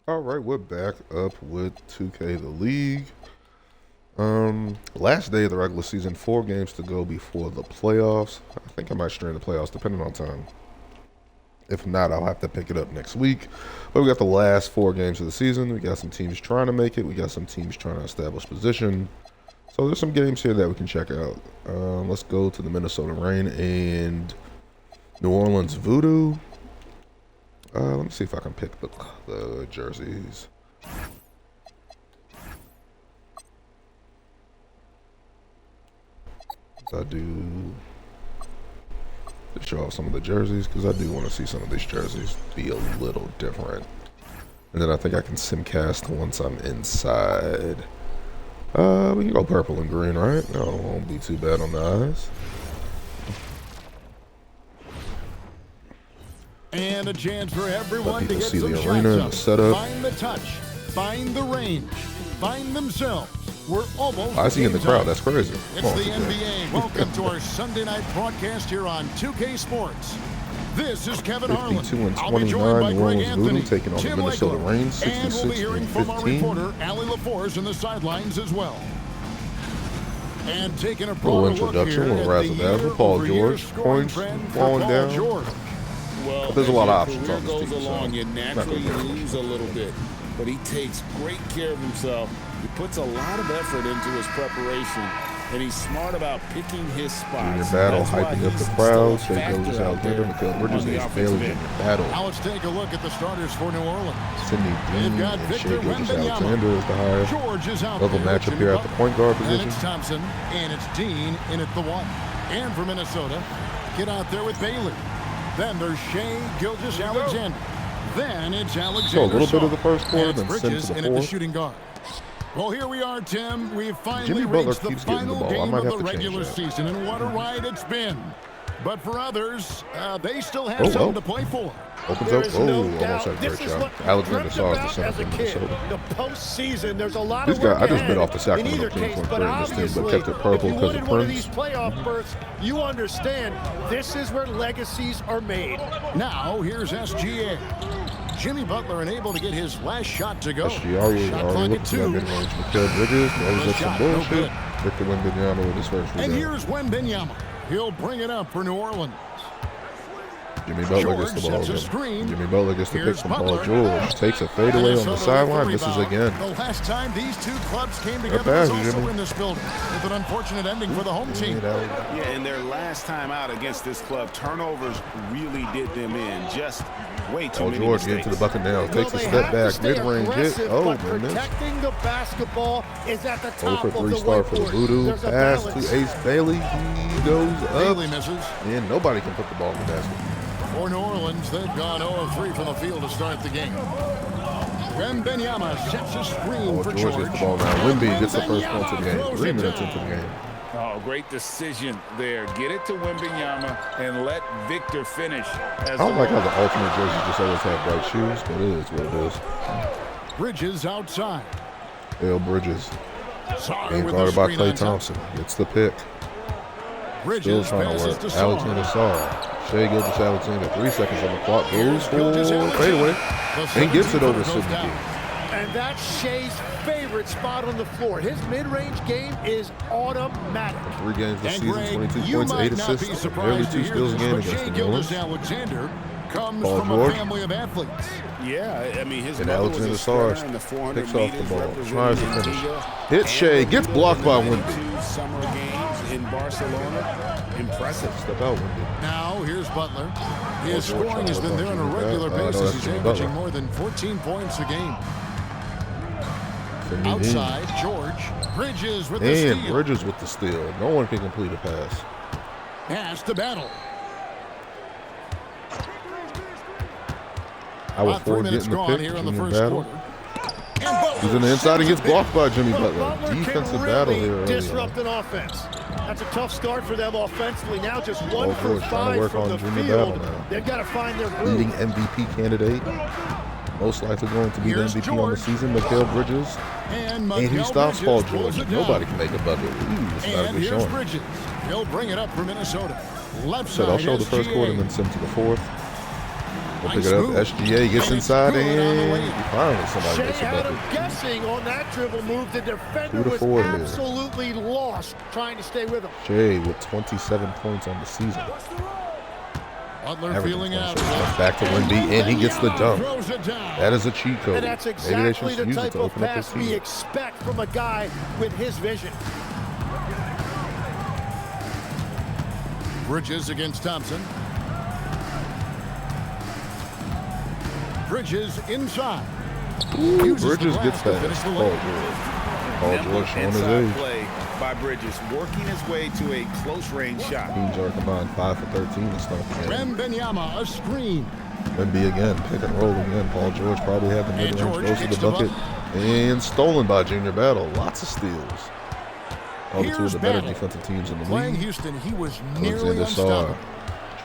All right, we're back up with 2K the League. Last day of the regular season, 4 games to go before the playoffs. I think I might stream the playoffs depending on time. If not, I'll have to pick it up next week. But we got the last 4 games of the season. We got some teams trying to make it. We got some teams trying to establish position. So there's some games here that we can check out. Let's go to the Minnesota Reign and New Orleans Voodoo. Let me see if I can pick the jerseys. I do to show off some of the jerseys because I do want to see some of these jerseys be a little different. And then I think I can simcast once I'm inside. We can go purple and green, right? No, it won't be too bad on the eyes. And a chance for everyone to get see some the shots arena and up. the setup. Find the touch, find the range, find themselves. We're almost. I see in the crowd. That's crazy. It's the NBA. Welcome to our Sunday night broadcast here on 2K Sports. This is Kevin Harlan. 52 and I'll be joined 29, by New Greg Orleans Anthony, Voodoo taking on the Tim Minnesota Legler, Reign, and 66 we'll be hearing and from our 15. reporter, Allie LaForce, in the sidelines as well. And taking a Little broader introduction, look here little at the razzle-dazzle. Paul year-over-year George, scoring points trend for falling Paul down. George. Well, But there's a lot of as options your on this career team, goes along, so you not naturally gonna be lose a little bit, but he takes great care of himself. He puts a lot of effort into his preparation, and he's smart about picking his spots. Junior Battle, That's why hyping up he's the crowd. still a Shea Gilgeous factor out Alexander, there Mikal on Bridges, the Ace offensive Bailey, end. Junior Battle. Now let's take a look at the starters for New Orleans. Sidney They've Dean got and Victor Shea Gilgeous Wembanyama. Alexander is the higher. George is out Level there. matchup Jimmy here at the Butler. point guard Then position. it's Thompson, and it's Dean in at the 1. And for Minnesota, get out there with Bailey. Then there's Shea Gilgeous Alexander. Then it's Alexander. So a little bit of the first quarter, and then it's send Bridges to the in at the fourth. shooting guard. Well, here we are, Tim. We've finally Jimmy Butler reached the keeps getting the final ball. I game might of have the to change regular that. season, and what a ride it's been. But for others, they still have Oh, something well. to play for. Opens There up. is Oh, no almost doubt had a great this is shot. what Alexander dreamt Sarr is the about center as for a kid. Minnesota. The postseason, there's a lot This of guy, work I just ahead. bit off the In Sacramento either Kings case, when but creating this team, but obviously, kept it purple if you because of wanted one of Prince. these playoff berths, you understand this is where legacies are made. Now, here's SGA. Jimmy Butler unable to get his last shot to go. SG already Shot clock looking at for that 2. mid-range. Mikal Bridges, throws up First some shot, no bullshit. good. Victor Wembanyama with his first And rebound. here's Wembanyama. He'll bring it up for New Orleans. Jimmy Butler George gets the ball sets a again. screen. Jimmy Butler gets to pick Here's from Paul Butler. George. Takes a fadeaway on the Minnesota sideline. with the Misses rebound. again. The last time these two clubs came together bad, was also Jimmy. in this building, with an unfortunate ending for the home team. Yeah, and their last time out against this club, turnovers really did them in. Just way too Paul many George mistakes. getting to the bucket now. Takes a They step have to back. stay Mid-range hit. aggressive, Oh, but man. Missed. protecting the basketball is at the 0 top for of 3 the start for the whiteboard. Voodoo. There's a Pass balance. to Ace Bailey. He goes up. Bailey misses. And nobody can put the ball in the basket. For New Orleans, they've gone 0 of 3 from the field to start the game. Wembanyama sets a screen Paul for George George. gets the ball now. Wemby gets the first Wembanyama point to the game. throws 3 it minutes down. into the game. Oh, great decision there. Get it to Wembanyama and let Victor finish. I don't like how the alternate jerseys just always have bright shoes, but it is what it is. Bridges outside. L. Bridges. Sarr Ain't with thought the about screen Klay on top. Thompson. Gets the pick. Still Bridges trying to passes work. to Sarr. Alexander Sarr. Shea Gilgeous Alexander. 3 seconds on the clock. Goes for Gilgeous Alexander. fadeaway. The And gets it 17-footer over goes Sidney down. Dean. And that's Shea's favorite spot on the floor. His mid-range game is automatic. 3 games this And season, Greg, 22 you points, might 8 not be assists, and nearly surprised to 2 hear steals a this, game but against Shea the New Gilgeous Orleans. Alexander comes Paul from George. a family of athletes. Yeah, I mean, his And mother was Alexander a sprinter Sarr in the 400 picks off the meters, ball. representing Tries to finish. Antigua. Hits Shea. And Gets blocked by in the Wemby. 92 Summer games in Barcelona. Impressive. Step out, Wemby. Now, here's Butler. His George scoring has trying been to there on a work on regular Jimmy Butler. basis. No, He's that's Jimmy averaging Butler. more than 14 points a game. Sidney Dean. Outside, George. Bridges with the And steal. Bridges with the steal. No one can complete a pass. Pass to Battle. I was About 3 for minutes getting the gone pick. here in the Junior first Battle. quarter. And Butler He's in the inside and gets sends it blocked by Jimmy But Butler. Butler Defensive can battle really here early disrupt on. an offense. That's a tough start for them offensively. Now just Paul 1 for George trying to 5 work from on the Jimmy field. Battle now. They've got to find their Leading groove. MVP candidate. Most likely going to be the Here's MVP on the George. season, Mikal Bridges. And And he Mikal stops Bridges Paul pulls George. it down. Nobody can make a bucket. Ooh, it's not a And good here's showing. Bridges. He'll bring it up for Minnesota. Left Said side I'll show the first SGA. quarter and then send to the fourth. We'll Nice pick it up. move. SGA gets And it's inside, good on the and way. finally somebody Shea gets a had him bucket. guessing on that dribble move. The defender 2 to was 4 here. absolutely lost trying to stay with him. Shea with 27 points on the season. Butler Averaging feeling out. 26 points. Back to Wemby, and he gets the dunk. Throws it down. That is a cheat code. And that's Maybe they exactly should the use it type to of open up pass their we team. expect from a guy with his vision. Bridges against Thompson. Bridges inside. Uses the Bridges glass gets to that. finish the Paul layup. George. Paul Nimble George showing his inside age. play by Bridges, working his way to a close-range shot. Teams are combined 5 for 13 to start the game. Wembanyama, a screen. Wemby again, pick and roll again. Paul George probably had the And mid-range, George goes to the gets the bucket, and stolen by Junior Battle. Lots of steals. All the two of Here's the better Battle. defensive teams in the Playing league. Houston, he was nearly Alexander Sarr unstoppable.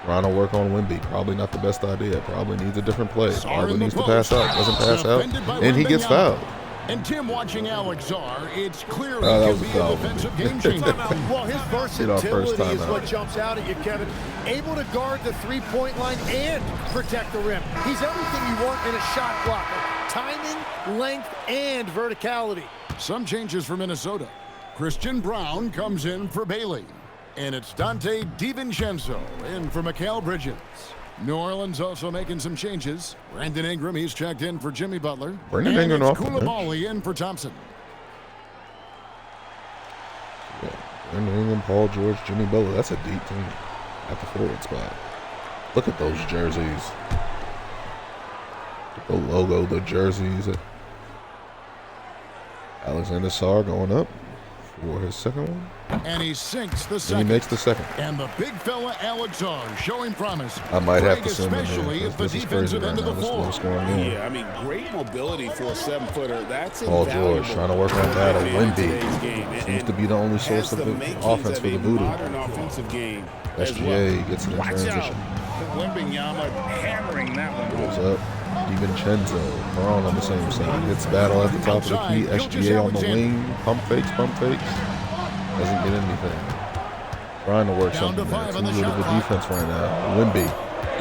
trying to work on Wemby. Probably not the best idea. Probably needs a different play. Sarr Probably in the needs to post. pass out. Doesn't pass out. Defended by And he gets Wembanyama. fouled. And Tim watching Alex Czar, it's clear that he was can a be a foul. defensive game changer. Well, his our first versatility is timeout. what jumps out at you, Kevin. Able to guard the three-point line and protect the rim. He's everything you want in a shot blocker. Timing, length, and verticality. Some changes for Minnesota. Christian Brown comes in for Bailey. And it's Dante DiVincenzo in for Mikal Bridges. New Orleans also making some changes. Brandon Ingram, he's checked in for Jimmy Butler. Brandon and Ingram it's off the bench. Koulibaly in for Thompson. And England, Paul George, Jimmy Butler. That's a deep team at the forward spot. Look at those jerseys. The logo, the jerseys. Alexander Sarr going up for his second one. And he sinks the And second. he makes the second. And the big fella Alex Czar showing promise. I might have Greg, to send him especially in if the because this is crazy defensive right end of now. the This floor. low scoring game. Yeah, I mean, great mobility for a 7-footer. That's Paul invaluable George trying to work on that. A in Wemby today's game. seems to be the only source has of the the makings offense of for a the voodoo. modern offensive game as SGA well. gets it in Watch transition. out. Wembanyama hammering that one Goes home. up. DiVincenzo. Brown on the same side. Hits Battle at the top of the key. SGA on the wing. Pump fakes, pump fakes. Doesn't get anything. Trying to work Down to something there. 5 Too on the little shot of a clock. defense right now.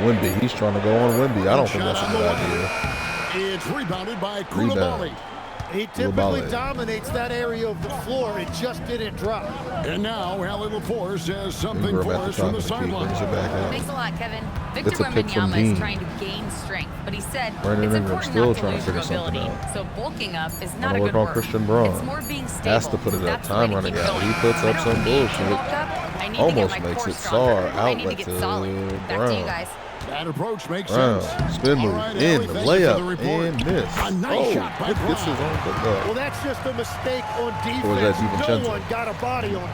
Wemby. He's trying to go on Wemby. I don't think that's a good idea. It's rebounded by Rebound. Koulibaly. He typically Koulibaly. dominates that area of the floor. It just didn't drop. And now Allie Laporte says something Ingram for at the us top from of the the key. Brings sideline. it back out. Thanks a lot, Kevin. Victor It's a pick from Wembanyama Dean. is trying to gain strength, but he said Brandon it's Ingram important still not to trying to lose your figure something mobility. out. So bulking up is not Wanna a work good on word. Christian Braun. It's more being stable. Has to put it up. That's the Time way to running keep out. going. He puts I up don't some need to bullshit. bulk up. I need Almost to get my makes core it stronger. Sarr. I need to Outlet get to solid. Back to Brown. you guys. That approach makes Brown. sense. Spin All move. right, In. Allie, The thank you for the layup. report. And miss. A nice shot by It gets his Brown. own foot. Well, that's just a mistake on defense. Or was that No DiVincenzo? one got a body on him.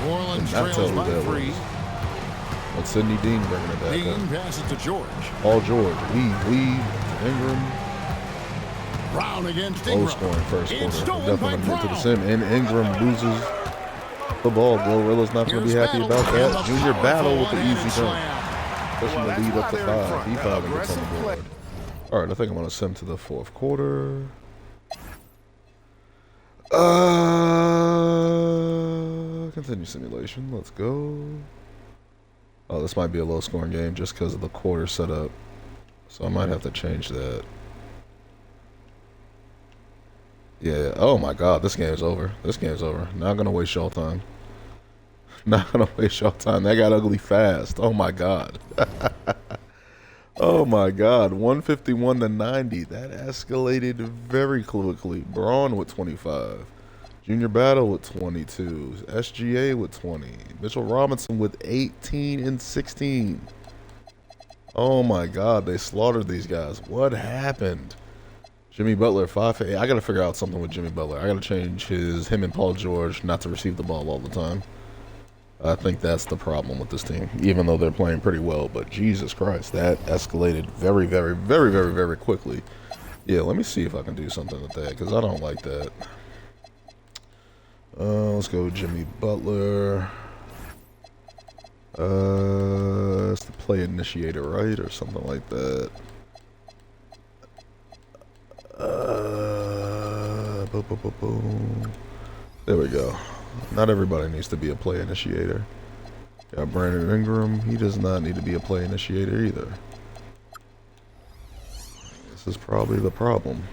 New Orleans Not trails tell by who that 3. was. But Sidney Dean bringing it back Dean up. passes to George. Paul George. Weave. Ingram. Brown against Low Ingram. scoring first It's quarter. stolen Definitely by going to get to the Brown. sim. And Ingram loses the ball. Glorilla's not going to be Here's happy Battle about and that. the Junior powerful Battle with the one-handed easy dunk. slam. Pushing Well, the that's lead why up to they're in 5. front. He probably gets on Aggressive the board. All right, I think I'm going to sim to the fourth quarter. Continue simulation. Let's go. Oh, this might be a low scoring game just because of the quarter setup. So I might have to change that. Yeah. Oh my God, this game's over. This game's over. Not gonna waste y'all time. Not gonna waste y'all time. That got ugly fast. Oh my God. Oh my God. 151 to 90. That escalated very quickly. Braun with 25. Junior Battle with 22. SGA with 20. Mitchell Robinson with 18 and 16. Oh my God, they slaughtered these guys. What happened? Jimmy Butler 5 for 8. I gotta figure out something with Jimmy Butler. I gotta change him and Paul George not to receive the ball all the time. I think that's the problem with this team, even though they're playing pretty well. But Jesus Christ, that escalated very, very, very, very, very quickly. Yeah, let me see if I can do something with that because I don't like that. Let's go Jimmy Butler. It's the play initiator, right? Or something like that. Boom, boom, boom, boom. There we go. Not everybody needs to be a play initiator. Got Brandon Ingram. He does not need to be a play initiator either. This is probably the problem.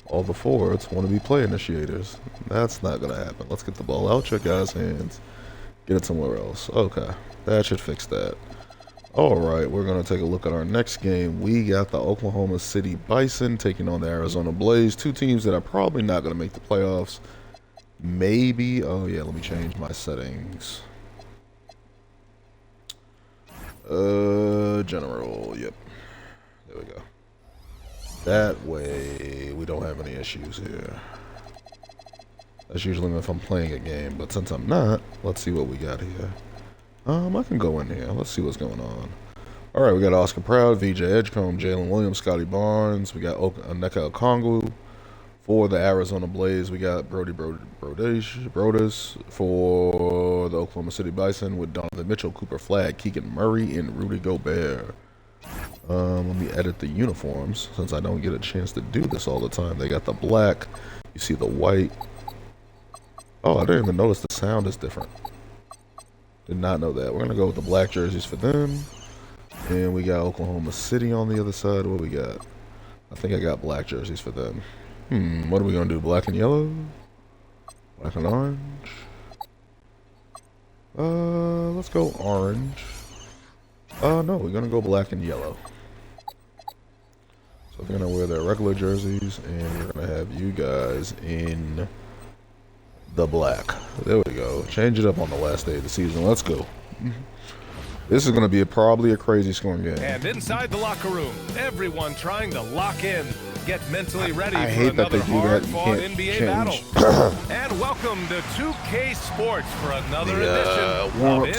All the forwards want to be play initiators. That's not going to happen. Let's get the ball out your guys' hands. Get it somewhere else. Okay, that should fix that. All right, we're going to take a look at our next game. We got the Oklahoma City Bison taking on the Arizona Blaze. Two teams that are probably not going to make the playoffs. Maybe. Oh, yeah, let me change my settings. General. Yep. There we go. That way, we don't have any issues here. That's usually if I'm playing a game, but since I'm not, let's see what we got here. I can go in here. Let's see what's going on. All right, we got Oscar Proud, VJ Edgecombe, Jalen Williams, Scotty Barnes. We got Onyeka Okongwu for the Arizona Blaze. We got Brody Broadus for the Oklahoma City Bison with Donovan Mitchell, Cooper Flagg, Keegan Murray, and Rudy Gobert. Let me edit the uniforms since I don't get a chance to do this all the time. They got the black. You see the white. Oh, I didn't even notice the sound is different. Did not know that. We're going to go with the black jerseys for them. And we got Oklahoma City on the other side. What we got? I think I got black jerseys for them. What are we going to do? Black and yellow? Black and orange? Let's go orange. No, we're going to go black and yellow. So they're going to wear their regular jerseys, and we're going to have you guys in the black. There we go. Change it up on the last day of the season. Let's go. This is going to be probably a crazy scoring game. And inside the locker room, everyone trying to lock in, get mentally ready I for hate that another they do that. You hard-fought can't NBA change. battle. And welcome to 2K Sports for another edition of warm-up NBA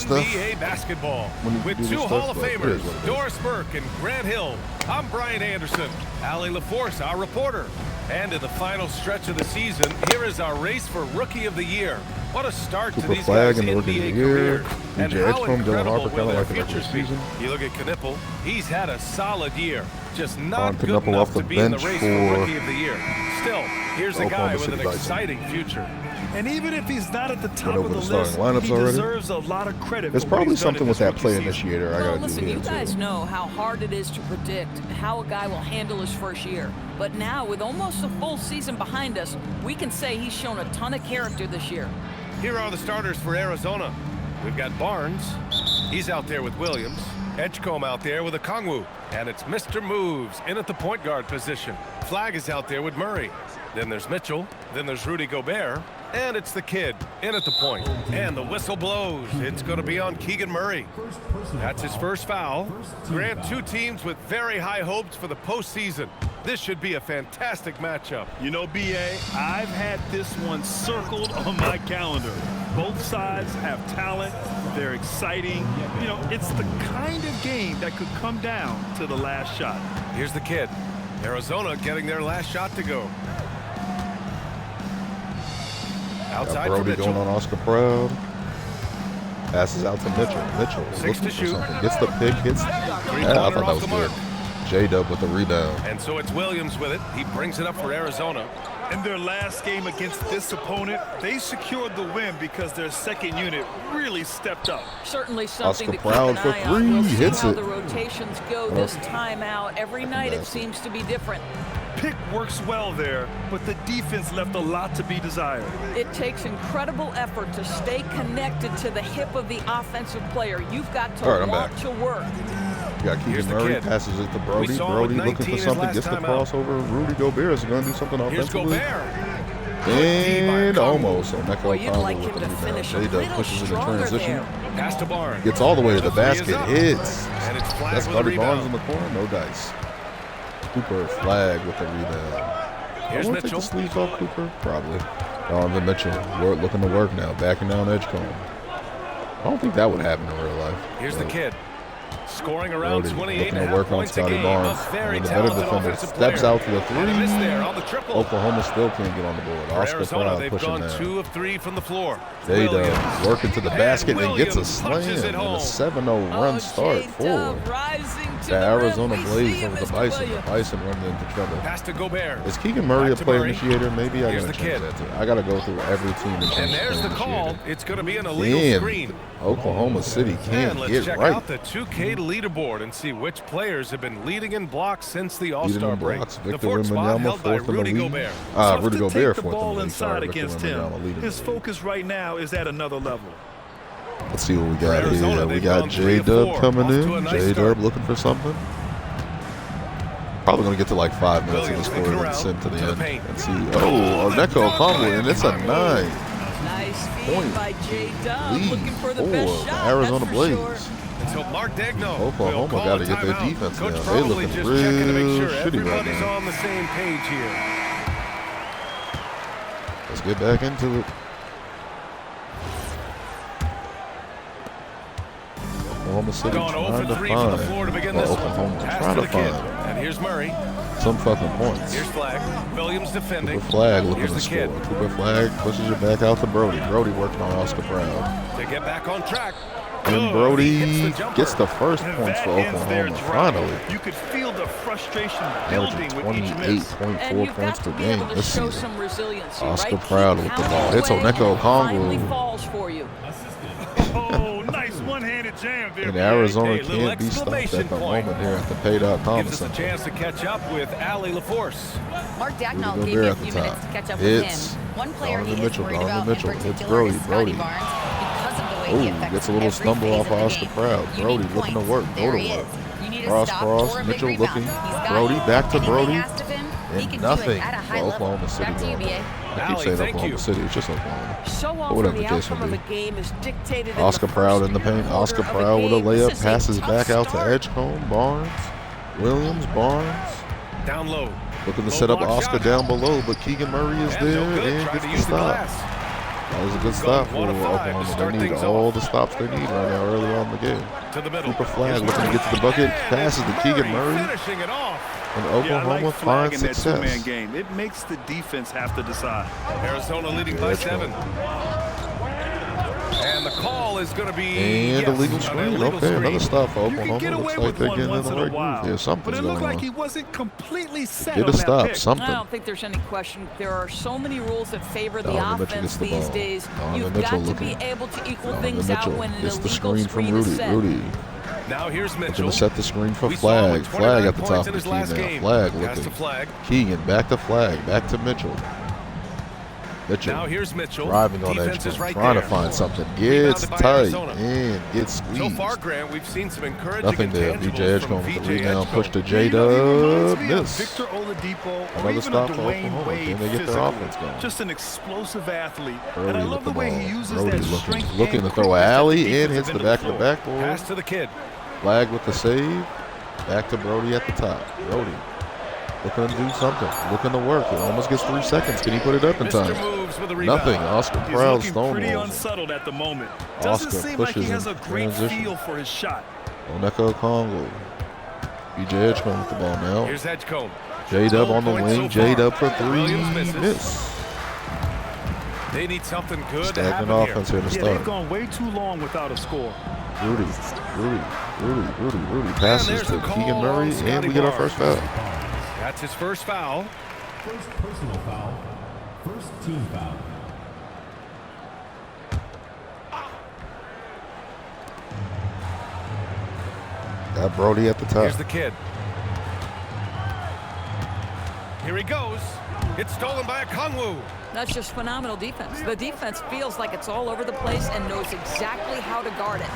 stuff. basketball. When you With do two this Hall stuff, of but it Famers, is what it is. Doris Burke and Grant Hill. I'm Brian Anderson, Allie LaForce, our reporter. And in the final stretch of the season, here is our race for Rookie of the Year. What a start Cooper to these Flagg guys' in the Rookie of NBA the Year. careers. And VJ how Edgecombe, Dylan incredible Harper, will kinda their like the regular futures be. season. You look at Knipple, he's had a solid year. Just not good Knipple enough off the to be in the bench race for for Rookie of the Year. Still, here's a guy Oklahoma with City an Bison. exciting future. And even if he's not at the top over of the the starting list, lineups he already. deserves a lot of credit. There's for what probably he's done something in with this that play rookie season. initiator I Well, got to listen, do you here guys too. know how hard it is to predict how a guy will handle his first year. But now, with almost a full season behind us, we can say he's shown a ton of character this year. Here are the starters for Arizona. We've got Barnes. He's out there with Williams. Edgecombe out there with Okongwu. And it's Mr. Moves in at the point guard position. Flagg is out there with Murray. Then there's Mitchell. Then there's Rudy Gobert. And it's the kid in at the point. And the whistle blows. It's going to be on Keegan Murray. That's his first foul. Grant, two teams with very high hopes for the postseason. This should be a fantastic matchup. You know, BA, I've had this one circled on my calendar. Both sides have talent. They're exciting. You know, it's the kind of game that could come down to the last shot. Here's the kid. Arizona getting their last shot to go. Got Outside for Brody going Mitchell. on Oscar Proud. Passes out to Mitchell. Mitchell Six looking to for shoot. something. Gets the pick. Hits. Yeah, I Three-pointer thought that off was the good. mark. J-Dub with the rebound. And so it's Williams with it. He brings it up for Arizona. In their last game against this opponent, they secured the win because their second unit really stepped up. Certainly something Oscar to keep Proud an for eye on. three. We'll see Hits how it. the rotations go this time out. Every night it basket. seems to be different. Pick works well there, but the defense left a lot to be desired. It takes incredible effort to stay connected to the hip of the offensive player. You've got to All right, I'm want back. to work. You got Here's Keegan the Murray. kid. Passes it to Brody. We saw Brody with looking for 19 his something. last Gets the time out. crossover. Rudy Gobert is going to do something Here's offensively. Gobert. And almost. So Boy, you'd like with him the to rebound. finish a J-Dub little pushes in the stronger transition. there. Pass to Barnes. Gets all the way to the Three is basket. up. Hits. And it's Flagg That's with a Scotty Barnes in rebound. the corner. No dice. Cooper Flagg with the rebound. Here's I want to take Mitchell. the sleeves off Cooper. Probably. Donovan Mitchell looking to work now. Backing down Edgecombe. I don't think that would happen in real life. Here's the But kid. Scoring around Brody 28 looking and a to half work on points a Scotty game. Barnes. A very One of the better talented defenders. offensive Steps player. out to the And a miss there three. on the triple. Oklahoma still can't get on the board. For Oscar Arizona, Proud they've pushing gone down. 2 of 3 from the floor. J-Dub Williams. working to the basket and gets a Williams slam punches it and a home. 7-0 run start for J-Dub rising to the the Arizona rim. We Blaze see over him, the Mr. Bison. The Williams. Bison running into trouble. Pass to Gobert. Is Keegan Murray Back a to play Murray. initiator? Maybe I Here's gotta the change kid. that too. I gotta go through every team and change And there's play the call. initiator. It's going to be an illegal And screen. Oklahoma City And can't let's get check right. out the 2K Arcade leaderboard and see which players have been leading in blocks since the Leading All-Star in break. blocks, The Victor fourth spot Wembanyama, held by fourth in the Rudy league. Gobert. Tough Rudy to Gobert, take the fourth in ball the league. inside Sorry, Victor against him. Wembanyama leading His the league. focus right now is at another level. Let's see what we got Arizona, here. We they've got gone 3 of J-Dub 4, coming off to a in. nice J-Dub start. looking for something. Probably going to get to like 5 minutes in Williams this quarter looking and send to the around to end. the paint. And see. Oh, Oneko Okongwu, and it's a 9 Nice point feed by J-Dub. lead Looking for the for best the shot. Arizona that's for sure. Blaze. And so Mark Degno will Oklahoma call got to a get their timeout. defense Coach down. They probably looking just checking to make real sure shitty right everybody's now. on the same page here. Let's get back into it. Oklahoma City Gone 0 trying for to 3 from the find. floor to begin Well, this one. Oklahoma Pass trying to to the kid. find And here's Murray. some fucking points. Here's Flag. Williams defending. Cooper Flag looking Here's to the score. kid. Cooper Flag pushes it back out to Brody. Brody working on Oscar Proud. To get back on track. And Good. Brody He hits the jumper. gets the first And points that for ends their Oklahoma. drive. Finally. You could feel the frustration Averaging building with each miss. 28.4 And you've points got per to be game able to this show season. some resiliency, Oscar right? Proud Keep with the pounding ball. It's away, Oneko and it finally Okongwu. falls for you. Oh, nice one-handed jam there. And BA. Arizona Hey, little can't be stopped at exclamation the point. moment here at the Pay.com Gives us a Center. chance to catch up with Allie LaForce. Mark Dagnall Rudy gave you a Gobert at few the minutes top. to catch up Hits. with him. One player Donovan he is Mitchell, worried Donovan about Mitchell. in Hits particular Brody, is Scotty Brody. Barnes because of the way he Oh, affects gets a little every stumble phase off of the Oscar game. Proud. You Brody need looking to points. work. Go There to he work. is. You need a Cross, stop cross. or a big Mitchell rebound. looking. He's got Brody it. back to Anything Brody. asked of him, he can And do nothing it at a high for level. Oklahoma City Back to you, going BA. on. I keep Allie, saying thank Oklahoma you. City. It's just Oklahoma. So whatever often the the case may outcome of be. a game is dictated in Oscar the Proud first in the paint. quarter Oscar of a Proud with a game. This layup. is a Passes tough back out to start. Edgecombe. Barnes. Williams. Barnes. Down low. Looking to Low set up block Oscar shot. down below, but Keegan Murray is And there no good. and Tried gets to the use the stop. glass. That was a good stop for 1 of 5 to Oklahoma. start They need things all off. the stops they need right now early on in the game. To the middle. Cooper Flag Here's looking to Murray. get to the bucket. And Passes to it's Keegan Murray. Finishing it off. And Yeah, I Oklahoma like Flag finds in that two-man success. game. It makes the defense have to decide. Arizona leading by 7. And the call is going to be And yes, illegal an screen. illegal Okay, another screen. stop for You can Oklahoma. get away Looks like with they're one getting in once the in a right while. groove here. But Something's it going looked like on. he wasn't completely set Get on a that stop. pick. Something. I don't think there's any question. There are so many rules that favor the Donovan Mitchell offense gets the these ball. days. Donovan You've Mitchell got to be looking. able to equal Donovan things out Mitchell when an gets the illegal screen from screen is Rudy. set. Rudy Now here's looking Mitchell. to set the screen for We saw him Flag. with Flag 29 at the top points of in the his last key now. game. Flag Pass to looking. Flag. Keegan back to Flag. Back to Mitchell. Mitchell Now here's Mitchell. driving on Defense is Edgecombe, right trying there. to find something. Rebounded Gets by tight Arizona. and gets So squeezed. far, Grant, we've seen some encouraging Nothing there. intangibles VJ Edgecombe from with the VJ rebound. Edgecombe. Push to He J-Dub. reminds me of Miss. Victor Oladipo or Another even stop a for Dwayne Oklahoma. Wade Can they get their physically. offense going? Just an explosive athlete. Brody and I with love the the way ball. he uses Brody that strength looking and to throw quickness alley to and defensive hits the end back of of the floor. backboard. Pass to the kid. Flag with the save. Back to Brody at the top. Brody looking to do something. Looking to work. He almost gets 3 seconds. Can he put it up in Mr. time? Moves with a rebound. Nothing. Oscar He's Proud looking pretty stonewalls. unsettled at the moment. Doesn't Oscar seem like he pushes has a in great transition. feel for his shot. Oneko Okongwu. VJ Edgecombe with the ball now. Here's Edgecombe. J-Dub on the 12 wing. points so far. J-Dub for 3. Williams misses. Miss. They need something good to Stagnant happen offense here. here to Yeah, they've start. gone way too long without a score. Rudy passes there's to the call Keegan Murray, on Scotty and we get our Barnes. first foul. That's his first foul. First personal foul. First team foul. Got Brody at the top. Here's the kid. Here he goes. It's stolen by Okongwu. That's just phenomenal defense. The defense feels like it's all over the place and knows exactly how to guard it.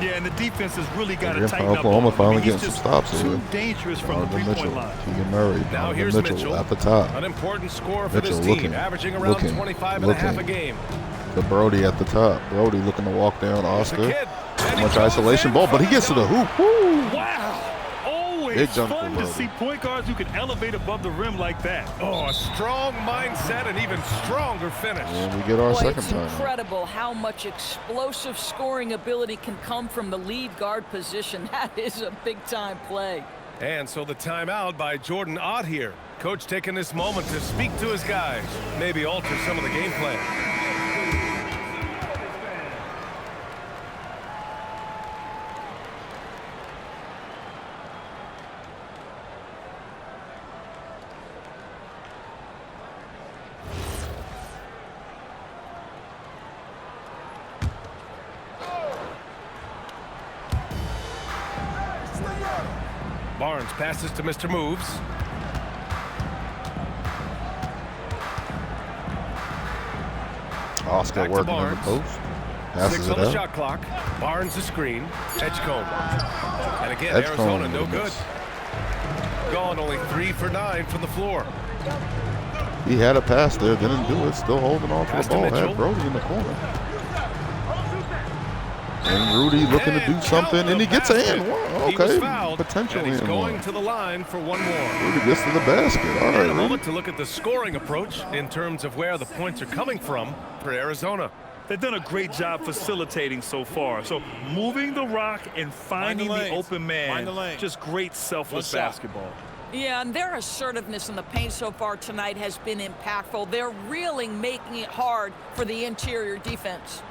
Yeah, and the defense has really got to Again, tighten up. Oklahoma on him. finally He's getting some just stops too here. dangerous from the Donovan three-point Mitchell, line. Keegan Murray, Now Donovan here's Mitchell Mitchell. at the top. An important score for this Mitchell team, looking, averaging around looking, 25 and a half a looking. game. The Brody at the top. Brody looking to walk down The Oscar. kid. And he Much throws isolation in ball, but he for gets to the the hoop. Woo! Wow! Always Big jump fun for to Brody. see point guards who can elevate above the rim like that. Oh, a strong mindset and even stronger finish. And we get our Boy, second it's time. incredible how much explosive scoring ability can come from the lead guard position. That is a big-time play. And so the timeout by Jordan Ott here. Coach taking this moment to speak to his guys, maybe alter some of the game plan. Barnes passes to Mr. Moves. Oscar Back to working on the Barnes. post. Passes 6 it on the out. shot clock. Barnes the screen. Edgecombe. And again, Edgecombe Arizona no with a good. miss. Gone only 3 for 9 from the floor. He had a pass there, didn't do it. Still holding on to Pass the to ball. Mitchell. Had Brody in the corner. And Rudy looking to do And something, count and he the gets an basket. and one. He was Okay, fouled, potential and he's and going one. to the line for one more. Rudy gets to the basket. All And a right, Rudy. moment to look at the scoring approach in terms of where the points are coming from for Arizona. They've done a great job facilitating so far. So moving the rock and finding the open man, just great selfless basketball. Yeah, and their assertiveness in the paint so far tonight has been impactful. They're really making it hard for the interior defense.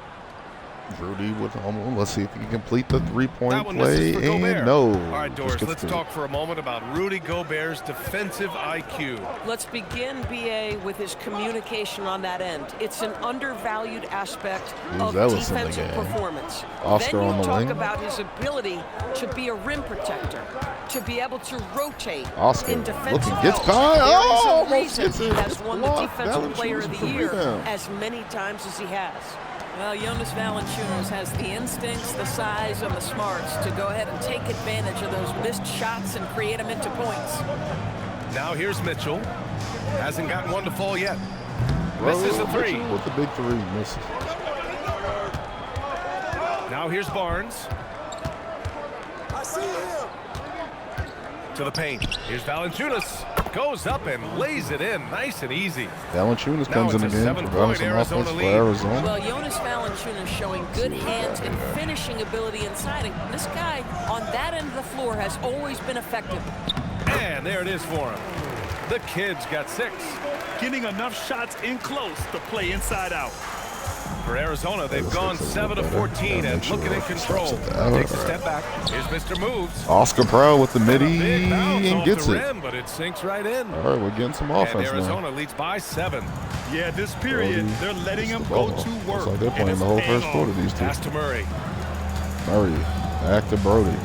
Rudy with home. Let's see if he can complete the three-point That one play. misses for Gobert. And no. All right, Doris, Just gets let's through. talk for a moment about Rudy Gobert's defensive IQ. Let's begin, BA, with his communication on that end. It's an undervalued aspect of Ellis in the defensive game. performance. Oscar then on you the talk wing. about his ability to be a rim protector, to be able to rotate Oscar in defensive looking, gets help. by. There is Oh, a almost reason gets he it. has won the Blocked. Defensive Player of Valanciunas the with Year rebound. as many times as he has. Well, Jonas Valanciunas has the instincts, the size, and the smarts to go ahead and take advantage of those missed shots and create them into points. Now here's Mitchell. Hasn't gotten one to fall yet. Bro, Misses the three. Mitchell with the big three. Misses. Now here's Barnes. To the paint. Here's Valanciunas. Goes up and lays it in. Nice and easy. Valanciunas Now comes in it's a again, 7-point providing some Arizona offense for lead. Arizona. Well, Jonas Valanciunas showing good hands and finishing ability inside. And this guy on that end of the floor has always been effective. And there it is for him. The kid's got 6. Getting enough shots in close to play inside out. For Arizona, they've This gone looks a 7 little of better. 14 Yeah, and Mitchell looking in stops control. it down. Takes a step back. Here's Mr. Moves. Oscar Proud with the midi Big bounce and off gets the it. rim, but it sinks right in. All right, we're getting some And offense now. Arizona leads by 7. Yeah, this period, Brody they're letting gets him the go ball. to Looks work. like they're and playing it's the whole paying first quarter, off. these two. Pass to Murray. Murray, back to Brody.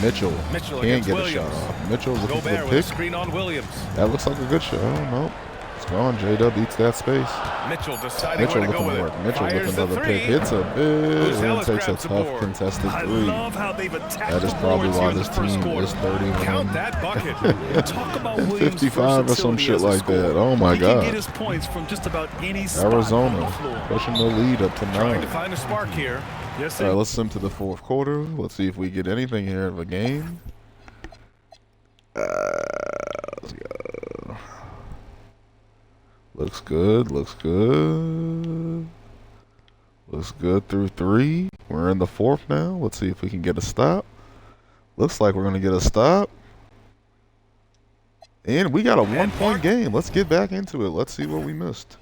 Mitchell Mitchell can't against get a Williams. shot off. Mitchell looking for Gobert the with a pick. screen on Williams. That looks like a good shot. Oh, no. It's gone. J-Dub eats that space. Mitchell deciding Mitchell where to go looking with to it. work. Mitchell Fires with the another three. pick. Hits a bit and Ellis takes a grabs the tough board. contested I three. love how they've attacked That is the probably boards why here in this the first team quarter. is 31. Count that bucket. Talk about and Williams' 55 or some versatility shit as a like scorer. that. Oh, my He God. can get his points from just about any spot on the Arizona floor. pushing the lead up to Trying 9. to find a spark here. Yes, All right, sir. let's sim to the fourth quarter. Let's see if we get anything here of a game. Let's go. Looks good. Looks good. Looks good through 3. We're in the fourth now. Let's see if we can get a stop. Looks like we're going to get a stop. And we got a one-point game. Let's get back into it. Let's see what we missed.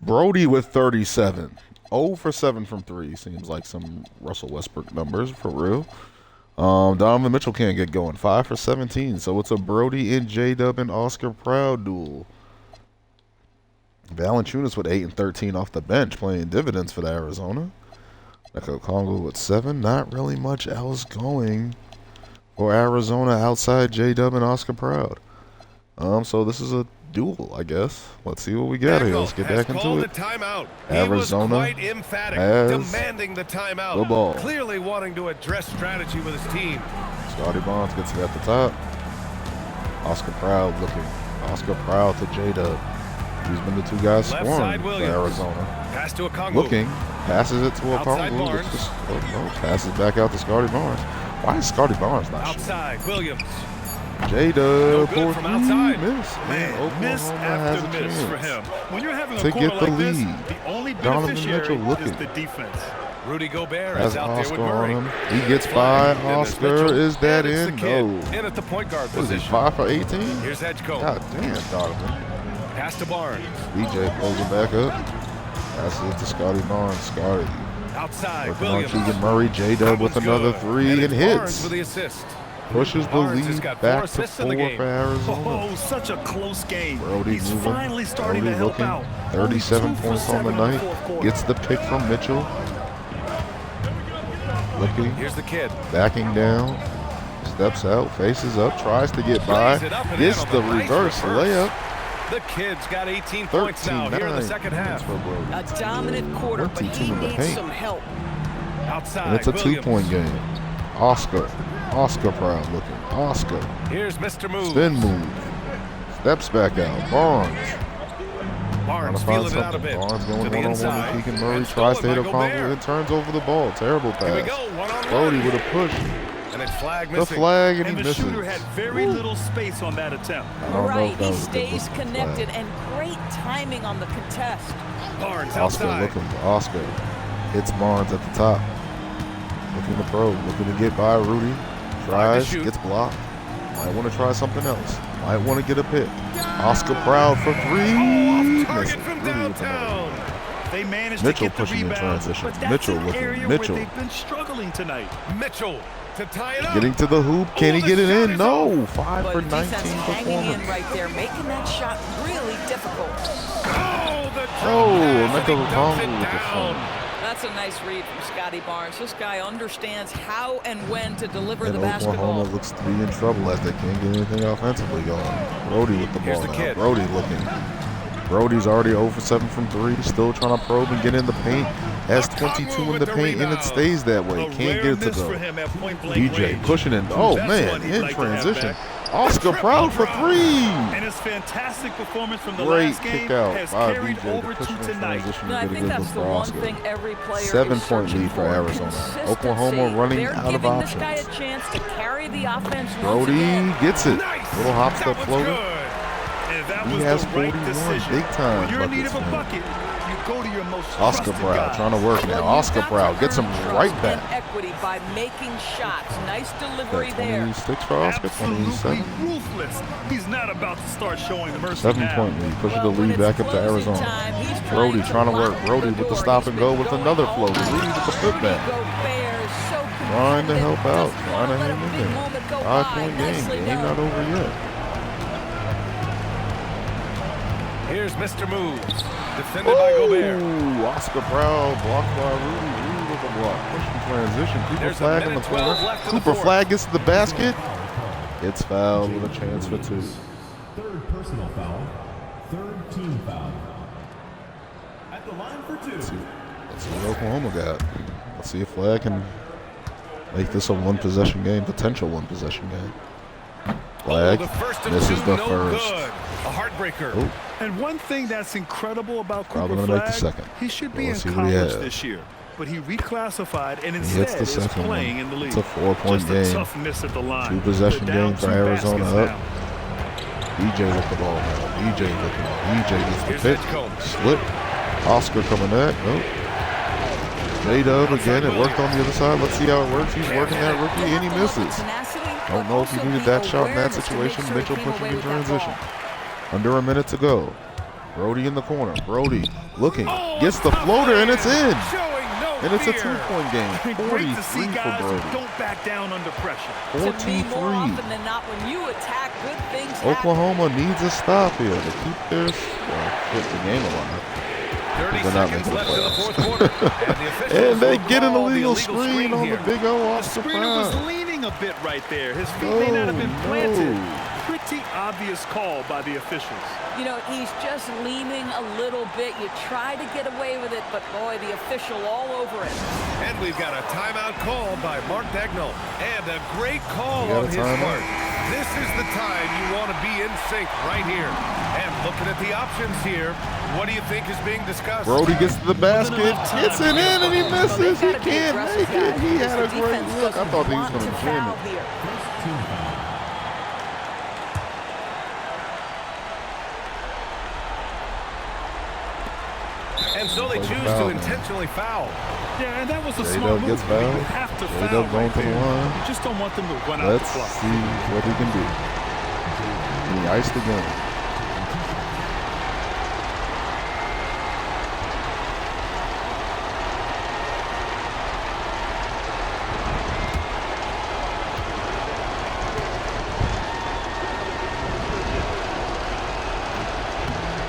Brody with 37. 0 for 7 from 3. Seems like some Russell Westbrook numbers for real. Donovan Mitchell can't get going. 5 for 17. So it's a Brody and J-Dub and Oscar Proud duel. Valanciunas with 8 and 13 off the bench, playing dividends for the Arizona. Eko Congo with 7. Not really much else going for Arizona outside J-Dub and Oscar Proud. So this is a duel, I guess. Let's see what we got here. Let's get back into called it. the timeout. Arizona he was quite emphatic, has demanding the timeout. the ball. Clearly wanting to address strategy with his team. Scotty Barnes gets it at the top. Oscar Proud looking. Oscar Proud to J-Dub. He's been the two guys Left scoring side for Williams. Arizona. Pass to a Congu. Looking. Passes it to a Outside Congu. Barnes. Passes back out to Scotty Barnes. Why is Scotty Barnes not shooting? Outside Williams. J-Dub No good for from 3. outside. Miss. Man, Oklahoma miss has after a miss for chance him. When you're having a to quarter get the like this, lead. the only Donovan beneficiary Mitchell looking. is the defense. Rudy Gobert Has is out there Oscar with Murray. on him. He gets by. And there's Oscar, Mitchell. is that And it's in? the kid. No. In at the point guard What is he, position. 5 for 18? Here's Edgecombe. God damn, Donovan. Pass to Barnes. DJ pulls it back up. Passes it to Scotty Barnes. Scotty Outside working on Williams. Keegan Murray. J-Dub with That one's another good. 3 and it's Barnes hits. with the assist. Pushes the Barnes has lead got 4 back to assists in 4 the game. for Arizona. Oh, such a close game. Brody He's moving. finally starting Brody to help looking. out. 37 Only 2 for points on the 7 in night. fourth quarter. Gets the pick from Mitchell. Looking. Here's the kid. Backing down. Steps out, faces up, tries to get by, Lays it up and gets in on the nice reverse layup. The Kids got 18 points now 13-9 here in the second half. for Brody. A dominant quarter, but 22 he in the needs paint. some help. Outside, And it's a Williams. 2-point game. Oscar proud looking. Oscar, Here's Mr. Moves. spin move. Steps back out. Barnes. Trying Barnes to find feeling it out a something. bit. Barnes To going the one-on-one inside. with Keegan Murray. And Tries to hit a stolen by combo Gobert. and turns over the ball. Terrible Here we go, pass. one-on-one. Brody with a push. And it's flag The missing. flag and And he the misses. shooter had very little space on that attempt. I don't know Right, if that he was a good stays look at the connected flag. and great timing on the contest. Barnes Oscar outside. looking for Oscar. Hits Barnes at the top. Looking to probe. Looking to get by Rudy. Tries. shoot. Gets blocked. Might want to try something else. Might want to get a pick. Oscar proud for three. Off target Misses. from Rudy with another. downtown. They managed Mitchell to get the pushing in rebound, transition. but that's Mitchell an looking. area Mitchell. where they've been struggling tonight. Mitchell to tie it up. Getting to the hoop. Can he the get it shot in? is No. 5 But for defense 19 hanging in performance. right there, making that shot really difficult. Oh, the drop Oh, pass, Michael and he dumps Conley it with the down. fun. That's a nice read from Scotty Barnes. This guy understands how and when to deliver And the Oklahoma basketball. looks to be in trouble as they can't get anything offensively going. Brody with the Here's ball the now. kid. Brody looking. Brody's already 0 for 7 from 3. Still trying to probe and get in the paint. Has 22 in with the the paint and it rebound. stays that way. A Can't rare get it to miss go. for him at point-blank DJ range. pushing in. Oh That's man, one he'd in like to have transition. back. Oscar proud for 3. And his fantastic performance from the Great last game kick out has by carried BJ over to push to it in tonight. transition No, I and get a think good look that's the for one Oscar. thing every player 7-point is searching lead for for, Arizona. consistency. Oklahoma running They're out of giving this guy options. a chance to carry the offense once Brody again. gets it. Nice. Little hop That step one's floater. good. And that He was has the right 41, decision. big time When you're in need of a buckets, man. bucket, you go to your most Oscar trusted Proud guys. trying to work now. Well, Oscar you've got Proud to gets him earn right trust back. and equity by making shots. Nice delivery Got there. 26 for Oscar, Absolutely 27. ruthless. He's not about to start showing the mercy 7-point now. lead. Pushes Well, the when lead it's back up to closing Arizona. time, he's Brody trying to work. lock Brody the with the door. stop He's and go been with going another all floater. night. Rudy with the Rudy putback. Gobert is so Trying to competitive. help out. Doesn't Trying to wanna let hang a in big there. moment go 5-point by. game. Nicely Game done. not over yet. Here's Mr. Moves. Defended by Gobert. Ooh, Oscar Proud blocked by Rudy. Rudy with a block. Pushing transition. Cooper There's a Flag in the minute 12 corner. left in the Cooper fourth. Flag gets to the basket. It's fouled with a chance for 2. Third personal foul. Third team foul. At the line for 2. Let's see what Oklahoma got. Let's see if Flag can make this a one-possession game, potential one-possession game. Flag Oh, the first of misses 2, the no first. good. A heartbreaker. Oh, And one thing that's incredible about Probably Cooper gonna make the Flag, second. he should be Well, in let's see what he college has. this year. But he reclassified and he hits instead the is second playing one. in the league. It's a 4-point Just a game. tough miss at the line. 2-possession They're down game for 2 Arizona baskets up. now. DJ with the ball now. DJ looking. DJ gets the Here's pick. Edgecombe. Slip. Oscar coming back. Nope. J-Dub again. It worked on the other side. Let's see how it works. He's working that rookie and he misses. Don't know if he needed that shot in that situation. Mitchell pushing in transition. Under a minute to go. Brody in the corner. Brody looking. Gets the floater and it's in. Showing no And it's a fear. 2-point game. Great to see 43 for guys who Brody. don't back down under pressure. To me, more 43. often than not, when you attack, good things happen. Oklahoma needs a stop here to keep their keep the game alive. 30 They're not seconds making the left in the playoffs. fourth quarter. And the officials And they will get an call the illegal screen on here. the big O The Oscar screener was Proud. leaning a bit right there. His feet may not have been No, planted. no. Pretty obvious call by the officials. You know, he's just leaning a little bit. You try to get away with it, but boy, the official all over it. And we've got a timeout called by Mark Dagnall. And a great call You got on a his timeout? part. This is the time you want to be in sync right here. And looking at the options here, what do you think is being discussed? Brody gets to the basket, gets it in, and he Well, they've misses. He gotta be can't aggressive, make it. guys, He because had a the great defense look. I doesn't thought he was want going to to jam foul it. here. First team foul. And so they Play the choose foul to now. intentionally foul. Yeah, and that was a J-Dub smart move. gets fouled. You have to J-Dub foul going right to the there. line. You just don't want them to run out Let's the clock. see what he can do. And he iced the game.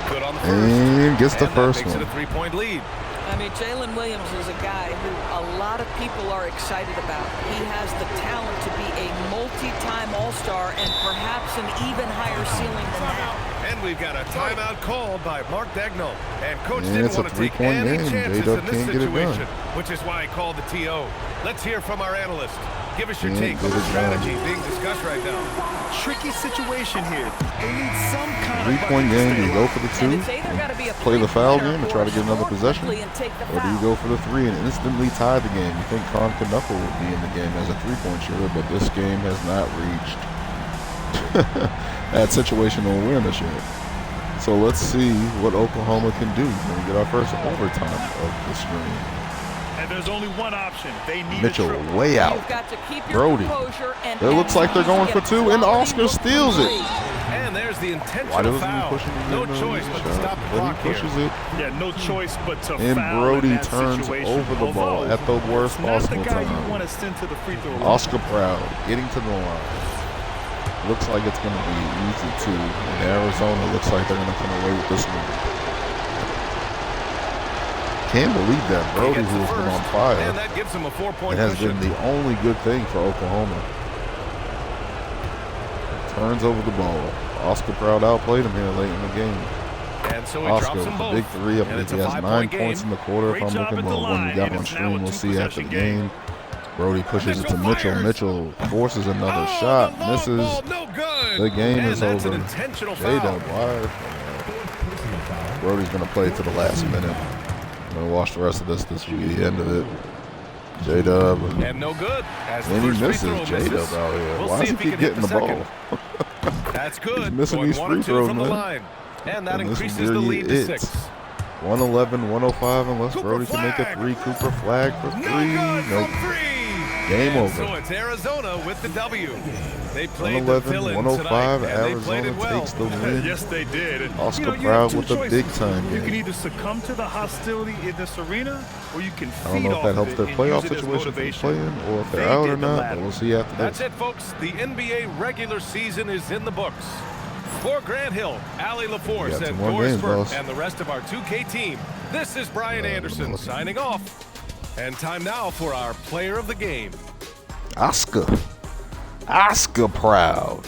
Good on the first. And gets the And that first makes one. it a 3-point lead. I mean, Jalen Williams is a guy who a lot of people are excited about. He has the talent to be a multi-time All-Star and perhaps an even higher ceiling than that. And we've got a timeout called by Mark Daigneault. And Coach And didn't it's a want to take three-point any game. chances J-Dub in this can't get it done. situation, which is why he called the TO. Let's hear from our analyst. Give us your Can't take on get the it strategy done. being discussed right now. Tricky situation here. They need some kind of Three-point bucket to game. Do stay you go alive. for the And two, it's either got to be a play the foul three-pointer game and try to or get another score possession? quickly and take the Or do you foul. go for the three and instantly tie the game? You think Con Knuckle would be in the game as a three-point shooter, but this game has not reached that situational awareness yet. So let's see what Oklahoma can do when we get our first overtime of the stream. And there's only one option. They need Mitchell a triple. way out. You've got to keep your Brody. composure and It looks like they're going for two, and Oscar steals it. And there's the Why intentional doesn't he foul. push him? No choice but to stop the But clock he pushes here. it. Yeah, no choice but to And foul Brody in that turns situation. over the ball Although, at the worst it's not the possible guy time. you want to send to the free throw line. Oscar Proud getting to the line. Looks like it's going to be easy too. And Arizona looks like they're going to come away with this one. Can't believe that He Brody, gets who the has been on first, fire, and that gives him a 4-point it has cushion. been the only good thing for Oklahoma. Turns over the ball. Oscar Proud outplayed him here late in the game. And so he Oscar drops with them the both. big three. I And believe it's he a has 9 5-point game. points in the quarter. Great If I'm job looking at the at when we line, got and on it's now stream, a we'll see after the two-possession game. game. Brody pushes it to Mitchell Mitchell. fires. Mitchell forces another Oh, shot. the long Misses. ball, no good. The game and is that's over. an intentional foul. J-Dub wide. Brody's going to play to the last minute. I'm going to watch the rest of this. This will be the end of it. J-Dub. And no good. As the And he first free misses throw J-Dub misses. out here. We'll Why see does he if he keep can hit getting the ball? second. That's good. He's missing Going these 1 free and 2 throws, from the man. line. And that And this increases the really lead to it. 6. 111, 105, unless Cooper Brody can make a flag. three. Cooper flag for No three. good Nope. from 3. Game And over. So it's Arizona with the W. They played the 111, villain 105. tonight, and they played Arizona it well. takes the win. Yes, they did. And, Oscar you have Proud two with the choices. big-time You can game. either succumb to the hostility in this arena, or you can I don't feed know if off that of helps it their and playoff use it as situation if they're motivation. playing or if they're They out or did the not. latter. But we'll see after That's this. it, folks. The NBA regular season is in the books. For Grant Hill, Allie We LaForce, got and 2 more Doris games, Burke, boss. and the rest of our 2K team, this is Brian Anderson signing off. And time now for our player of the game. Oscar Proud.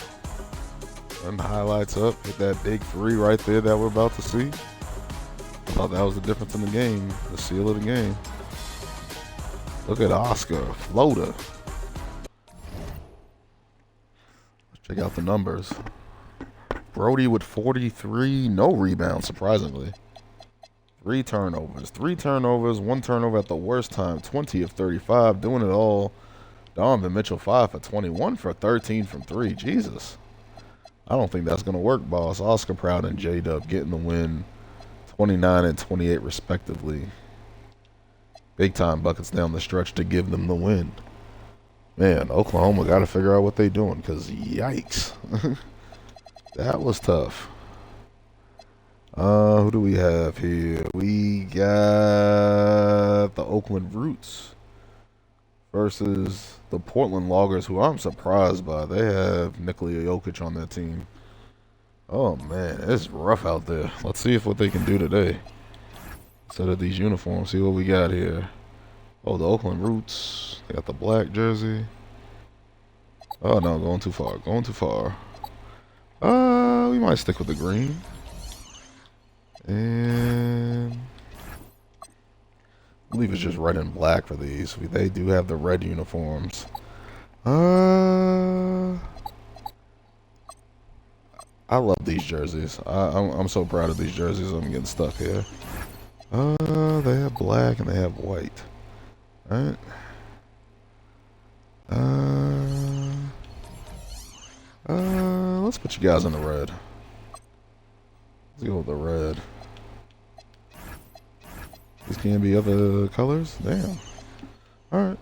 And highlights up with that big three right there that we're about to see. I thought that was the difference in the game, the seal of the game. Look at Oscar, floater. Let's check out the numbers. Brody with 43, no rebounds, surprisingly. 3 turnovers. 3 turnovers, 1 turnover at the worst time. 20 of 35, doing it all. Donovan Mitchell 5 for 21 for 13 from 3. Jesus. I don't think that's going to work, boss. Oscar Proud and J-Dub getting the win. 29 and 28 respectively. Big time buckets down the stretch to give them the win. Man, Oklahoma got to figure out what they're doing because yikes. That was tough. Who do we have here? We got the Oakland Roots versus the Portland Loggers, who I'm surprised by. They have Nikola Jokic on their team. Oh, man, it's rough out there. Let's see what they can do today. Instead of these uniforms, see what we got here. Oh, the Oakland Roots. They got the black jersey. Oh, no, going too far. Going too far. We might stick with the green. And I believe it's just red and black for these. They do have the red uniforms. I love these jerseys. I'm so proud of these jerseys. I'm getting stuck here. They have black and they have white. All right. Let's put you guys in the red. Let's go with the red. These can't be other colors? Damn. Alright.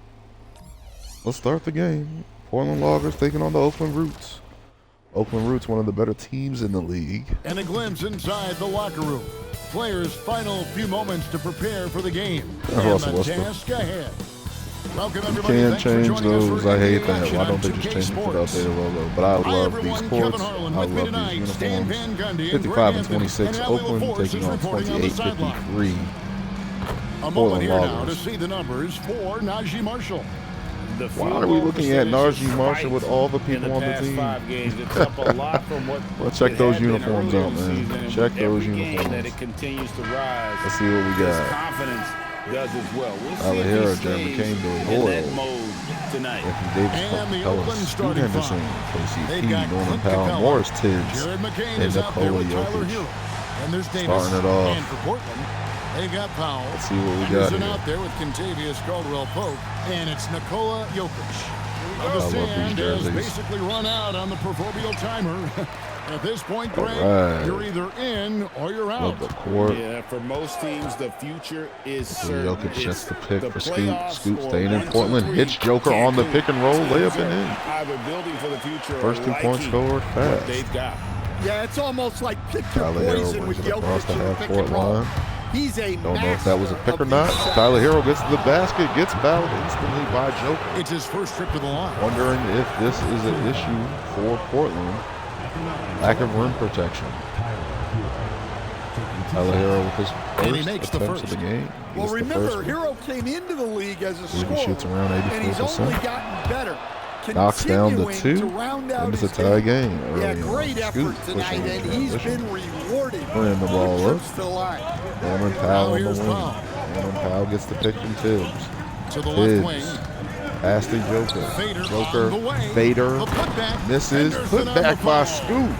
Let's start the game. Portland Loggers taking on the Oakland Roots. Oakland Roots, one of the better teams in the league. And a glimpse inside the locker room. Players' final few moments to prepare for the game. That's And Russell the Westbrook. task ahead. Welcome, You everybody. can't Thanks for change joining us those. for I hate NBA that. action Why on don't they just 2K change it without Sports. their logo? But I Hi, love these everyone. Kevin courts. Harlan I with me love tonight. these Stan uniforms. Van Gundy and 55 Greg and Anthony. 26. And Allie Oakland LaForce taking is on reporting on the 28-53. A moment here now to Lawless. see the numbers for Najee Marshall. The Why field are we goal looking at percentage Najee Marshall with all the spiked people in on the past team? 5 games. It's up a lot from what Let's check it those had been uniforms earlier out, in the man. season, and Check with those every game that uniforms. it continues to rise. Let's see what we His got. confidence does as well. We'll see Tyler if Hero, he Jeremy stays Kane, Billy in Hoyle, that mode tonight. Anthony Davis, And Clint the Capella, Oakland Scoot starting Henderson, five. KCP, They've got Norman Clint Powell, Capella, Morris Tibbs, Jared McCain and is out there Nikola with Tyler Jokic. Hero. And there's Davis. Starting it off. And for Portland, they've got Powell. Let's see what we got Anderson here. out there with Contavious Caldwell-Pope. And it's Nikola Jokic. The love these sand has jerseys. basically run out on the proverbial timer. At this point, Greg, right. you're either in or you're out. Love the court. Yeah, for most teams, the future is So certain. Jokic It's gets the pick the for Scoot. playoffs Scoot or staying in 1, 2, Portland. 3. Hits Joker on the pick and roll. Layup and in. Either building for the future First or 2 points liking scored what fast. they've got. Yeah, it's almost like pick your Tyler Hero poison brings with it across Jokic the in the pick half-court and roll. line. He's a Don't know if that was a master pick or of not. these shots. Tyler Hero gets to the basket, gets fouled instantly by Joker. It's his first trip to the line. Wondering if this is an issue for Portland. Lack of rim protection. Tyler Hero with his And he first makes the attempts of first. the game. He Well, gets the remember, first Hero came into the league as a He scorer, shoots around and he's 84%. only gotten better. Knocks down to Continuing 2, to round out and it's a his tie game. Yeah, early on. great effort Scoot tonight, pushing and in he's transition. been rewarded. Bringing the ball with up. trips to the line. Norman Powell Now on the here's wing. Powell. Norman Powell gets the pick from Tibbs. To the left wing. Tibbs. Pass to Joker. Fader Joker. on the way. Fader. The putback. Misses. Henderson Put on the back by foul. Scoot.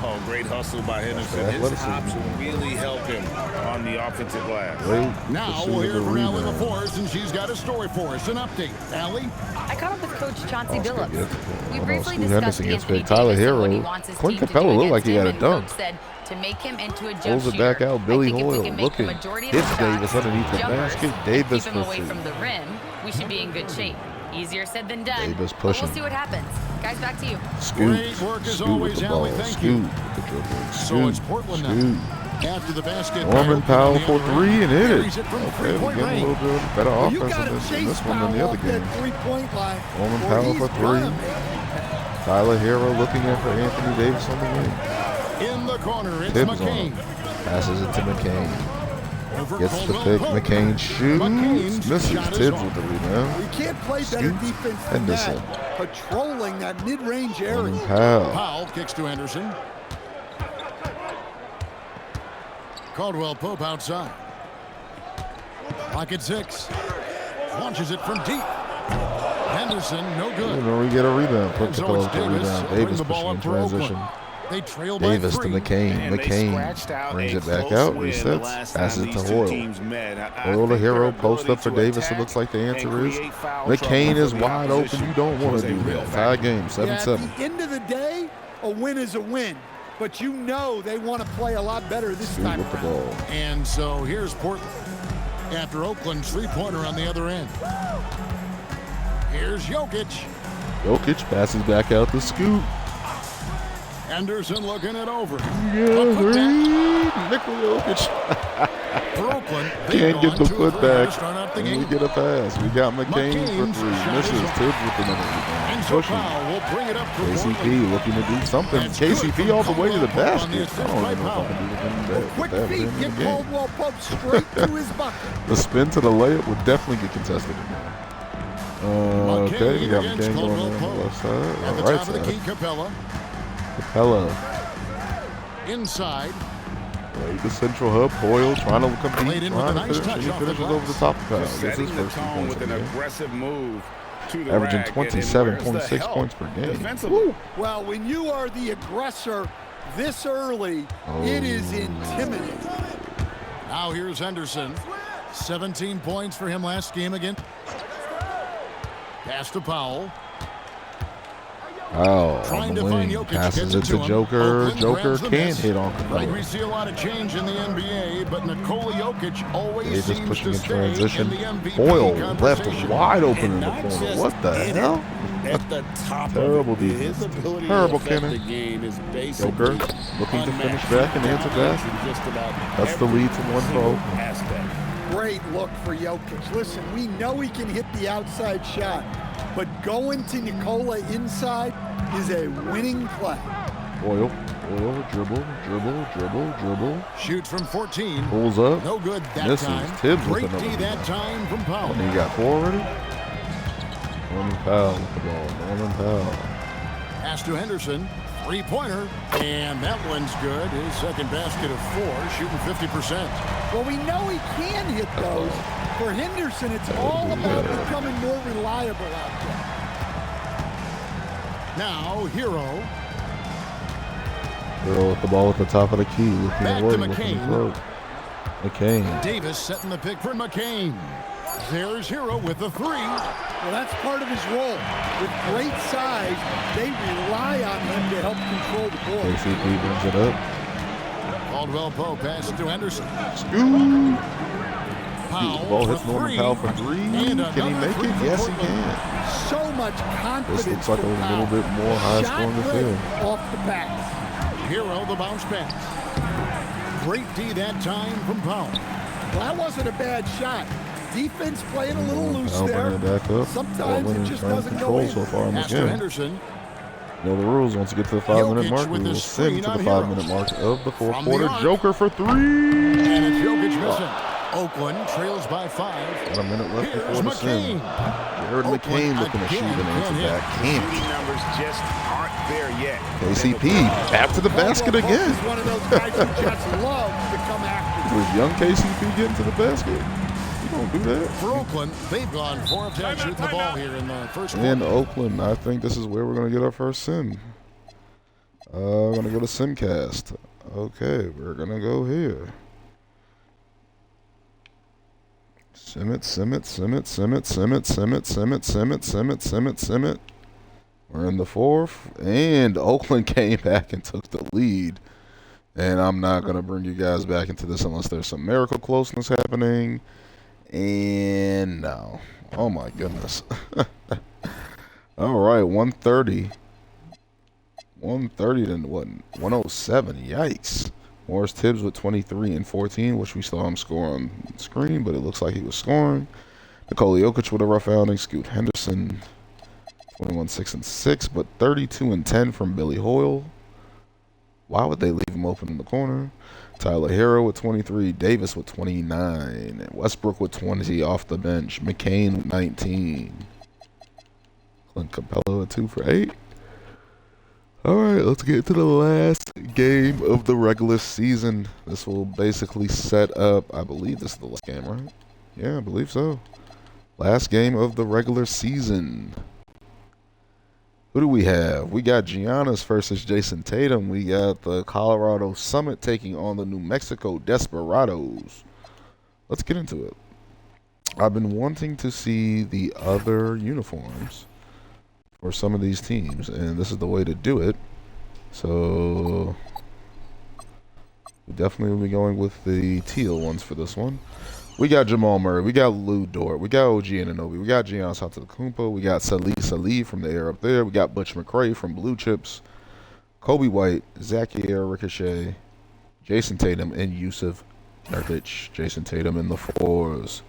Oh, great hustle by Henderson. That's His athleticism. hops will really help him on the offensive glass. Great Now pursuit we'll of hear the from Allie rebound. LaForce, and she's got a story for us. An update. Allie? I caught up with Coach Chauncey Oscar Billups. gets it. We Oh, no, briefly Scoot discussed Henderson gets Anthony picked. Tyler Davis and what he Hero. wants his Clint team to Capella do looked like against he had him, a and dunk. Coach said to make him into a jump Pulls it shooter. back out. Billy I think if we Hoyle can make looking. the majority of Hits the shots Davis underneath the jumpers basket. and Davis keep him away misses. from the rim, we should be in good shape. Easier said than done. Davis But pushing. we'll see what happens. Guys, back to you. Scoot. Great work as Scoot always, with the Allie. ball. Thank Scoot you. with the dribble. So Scoot. it's Portland now. Scoot. After the basket. Norman Powell for 3 and hit it. Carries it from Okay, we're three-point getting a range. little bit better Well, you offense got to in chase this one than Powell the other off game. that three-point line. Norman or Powell he's for 3. gonna make it. Tyler Hero looking at for Anthony Davis on the wing. In the corner, it's Tibbs on McCain. him. Passes it to McCain. Over Gets the Caldwell pick. Pope. McCain shoots. McCain's Misses. shot is Tibbs off. with the rebound. We can't play better Scoot defense than Henderson. that. Patrolling that mid-range Norman area. Powell. Powell kicks to Anderson. Caldwell Pope outside. Pocket 6. Launches it from deep. Henderson, no You good. know, we get a rebound. Put And the so ball it's to the Davis. rebound. Bring Davis the ball pushing in up for Oakland. transition. They trail Davis by to 3. McCain. Man, they scratched McCain out brings a it back close out. win the Resets. last Passes time it these to two Hoyle. teams met. I Hoyle to think their Hero. Post ability up for to Davis. It attack looks like the and answer is. create foul McCain trouble is for the wide open. opposition You don't want was to a do real that. factor. Tie game. Yeah, 7-7. at the end of the day, a win is a win. But you know they want to play a lot better this Scoot time with the around. ball. And so here's Portland. After Oakland's three-pointer on the other end. Here's Jokic. Jokic passes back out to Scoot. Anderson looking it over. Yeah, Nikola Jokic. For Oakland, Can't get the foot back. Start out the And we game. get a pass. We got McCain for McCain's 3. shot Misses. is off. Tibbs with another rebound. And so Pushing. Powell will bring it up for KCP Portland. looking to do something. That's good KCP from all the way to the Caldwell Pope on the basket. I assist don't by even know if I Powell. can do anything better. Quick with that feet, in get the game. Caldwell Pope straight to his bucket. The spin to the layup would definitely get contested in there. Okay, we got against McCain going Caldwell on the Pope. left side. At the Right top of the side. key, Capella. Capella. Inside. Right, the central hub. Hoyle trying to compete. Played in with Trying a to nice finish. touch And he off the finishes glass. over the top of Powell. Gets his Setting the first 2 tone points with of the an game. aggressive move to the Averaging rack, and where's 27.6 the help points per game. defensively? Well, when you are the aggressor this early, it is intimidating. Now here's Henderson. 17 points for him last game again. Pass to Powell. Wow, Trying on to the find wing. Jokic. Passes Gets it to him. Joker. Oakland Joker grabs the can't miss. hit on Like Capella. we see a lot of change in the NBA, but Nikola Jokic always Davis seems pushing to in stay transition. in the MVP Hoyle left conversation. wide open And in the not corner. just What the in hell? it, at the top Terrible of it. defense. His ability Terrible to affect Kenner. the game is basically Joker looking to finish back and answer unmatched back. in just about That's the lead to 1 single vote. aspect. Great look for Jokic. Listen, we know he can hit the outside shot, but going to Nikola inside is a winning play. Oil, dribble. Shoots from 14. Pulls up. No good that Misses. time. Tibbs with Great another D that rebound. time from Powell. And you got 4 already? Norman Powell with the ball. Norman Powell. Pass to Henderson. Three-pointer. And that one's good. His second basket of 4, shooting 50%. Well, we know he can hit those. For Henderson, it's all about becoming more reliable out there. Now, Hero. Hero with the ball at the top of the key. Looking Back at to work, looking McCain. to float. McCain. Davis setting the pick for McCain. There's Hero with the 3. Well, that's part of his role. With great size, they rely on him to help control the ball. KCP brings it up. Caldwell Pope passes to Henderson. Scoot. Powell Ball for hits Norman 3. Powell for 3. And Can he another make three it? for Yes, he Portland. can. So much confidence. This looks like a for little Powell. bit more high Shot scoring than ready him. off the pass. Hero the bounce pass. Great D that time from Powell. Well, that wasn't a bad shot. Defense playing a little loose Powell there. bringing it back up. Sometimes Portland it is just trying to doesn't go control in. so far in this Pass to game. Henderson. You know the rules. Once you get to the 5-minute Jokic mark, we with will the sim screen to the on Hero. 5-minute mark of the fourth From the quarter. arc. Joker for 3. And it's Jokic missing. Oakland trails by 5. Got a minute left Here's before the sim. McCain. Jared McCain looking to shoot and answer back. Can't. numbers just aren't there yet. KCP back to the basket again. He's one of those guys who just loves to come after. Was young KCP getting to the basket? You don't do that. For Oakland, they've gone 4 of 10 shooting the ball here in the first In quarter. Oakland, I think this is where we're going to get our first sim. We're going to go to Simcast. Okay, we're going to go here. Sim it. We're in the 4th, and Oakland came back and took the lead. And I'm not going to bring you guys back into this unless there's some miracle closeness happening. And no. Oh my goodness. All right, 130. 130 to what? 107. Yikes. Morris Tibbs with 23 and 14, which we saw him score on screen, but it looks like he was scoring. Nikola Jokic with a rough outing. Scoot Henderson, 21, 6 and 6, but 32 and 10 from Billy Hoyle. Why would they leave him open in the corner? Tyler Hero with 23, Davis with 29, Westbrook with 20 off the bench, McCain with 19, Clint Capella with 2 for 8. All right, let's get to the last game of the regular season. This will basically set up, I believe this is the last game, right? Yeah, I believe so. Last game of the regular season. Who do we have? We got Giannis versus Jason Tatum. We got the Colorado Summit taking on the New Mexico Desperados. Let's get into it. I've been wanting to see the other uniforms for some of these teams, and this is the way to do it. So we definitely will be going with the teal ones for this one. We got Jamal Murray, we got Lou Dort, we got OG Anunoby, we got Giannis Antetokounmpo, we got Salih from the air up there, we got Butch McRae from Blue Chips, Kobe White, Zaire Ricochet, Jason Tatum, and Yusuf Nurkic. Jason Tatum in the 4s.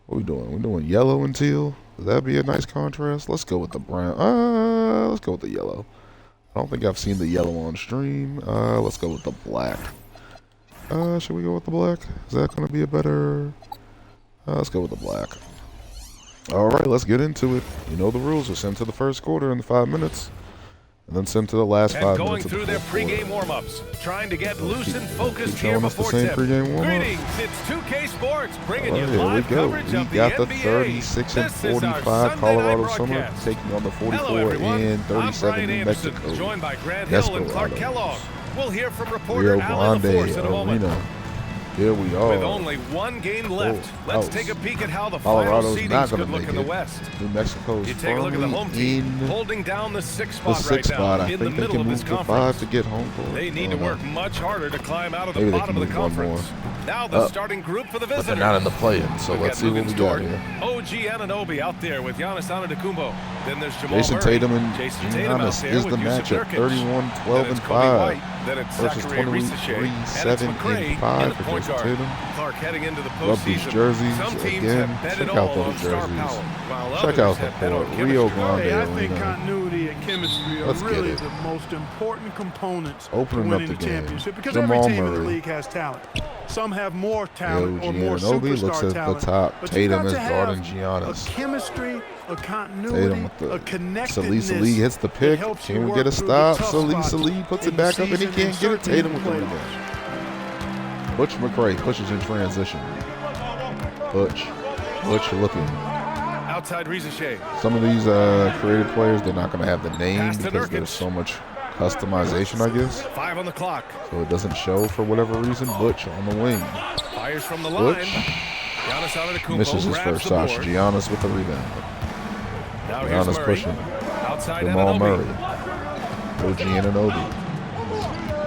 What are we doing? We're doing yellow and teal. Would that be a nice contrast? Let's go with the brown. Let's go with the yellow. I don't think I've seen the yellow on stream. Let's go with the black. Should we go with the black? Is that going to be a better... let's go with the black. All right, let's get into it. You know the rules. We'll send to the first quarter in the 5 minutes. And then send to the last 5 And minutes. going through their pregame warm-ups, trying to get loose and focused here showing us the before same tip. pregame warm-up? Greetings, it's 2K Sports bringing All you right, here we live go. coverage We of the got the NBA. 36 and This is our 45 Sunday Colorado night Summer broadcast. taking on the 44 Hello, everyone. and I'm 37 Brian New Anderson, Mexico. joined by Grant Hill and Clark Desperados. Kellogg. We'll hear from reporter Rio Alan Grande LaForce in a moment. Arena. Here we are. With only one game left, let's take a peek at how the Colorado's final not seedings gonna could look make in the it. West. New Mexico's You take a look at the home firmly team, in holding down the 6th the spot 6th right spot. now I in think the they middle can of move this to 5 conference. to get home court. They need to work much harder to climb out of the Maybe they bottom of can the move one conference. more. Now the starting group for the But visitors. they're not in the play-in, so We've let's got see what we Luguentz got Dort, here. OG Anunoby out there with Giannis Antetokounmpo. Then there's Jamal Jason Murray. Tatum and Jason Tatum out Giannis there is with the Yusuf matchup. Nurkic. 31, 12, Then and it's Kobe 5 White. Then it's versus Zachary 23, Risacher. 7, and it's McRae and 5 in the for point Jason guard. Tatum. Clark heading into the Love these postseason. jerseys. Some teams Again, have bet check it out all those on star jerseys. power, while Check others out the have bet on court. Rio chemistry. Grande Hey, I think Arena. continuity and chemistry are Let's get really it. the most important components Opening to up winning the the game. championship because Jamal every team in the Murray. league has talent. Some have more talent or more Giannobi looks superstar at talent. the top. But Tatum you've is got to guarding have Giannis. a chemistry, a Tatum continuity, with the a connectedness. Salih hits the that pick. helps you Can we work get a through the stop? tough Salih spots puts in it the back up and he season can't and get it. certainly Tatum in with the the rebound. Butch McRae pushes in transition. Butch looking. Outside Risacher. Some of these creative players, they're not going to have the name Pass to because Nurkic. there's so much customization, I guess. 5 on the clock. So it doesn't show for whatever reason. Butch on the wing. Fires from the line. Butch Giannis Antetokounmpo misses his grabs first the shot. board. Giannis with the rebound. Now here's Giannis Murray. pushing. Outside Jamal Anunoby. Murray. OG Anunoby.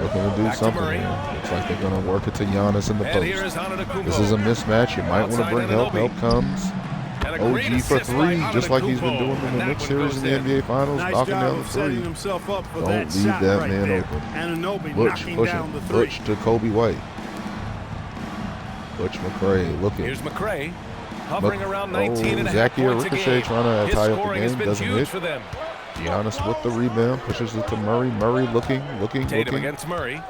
Looking to do Back to something Murray. here. Looks like they're going to work it to Giannis in the And here is post. Antetokounmpo. This is a mismatch. You might want to Outside bring help. Anunoby. Help comes. And a great OG for assist by 3, just like he's been Antetokounmpo. doing in the And that Knicks one series goes in the in. NBA Finals, Nice knocking job down the of setting 3. himself up for Don't that leave shot that right man there. open. Anunoby Butch knocking pushing. down the 3. Butch to Kobe White. Butch McRae looking. Here's McRae. Hovering around 19 and a half Zachy points a Ricochet game. trying to His tie up the scoring has game. been Doesn't huge hit. for them. Giannis with the rebound. Pushes it to Murray. Murray looking. Tatum against Murray.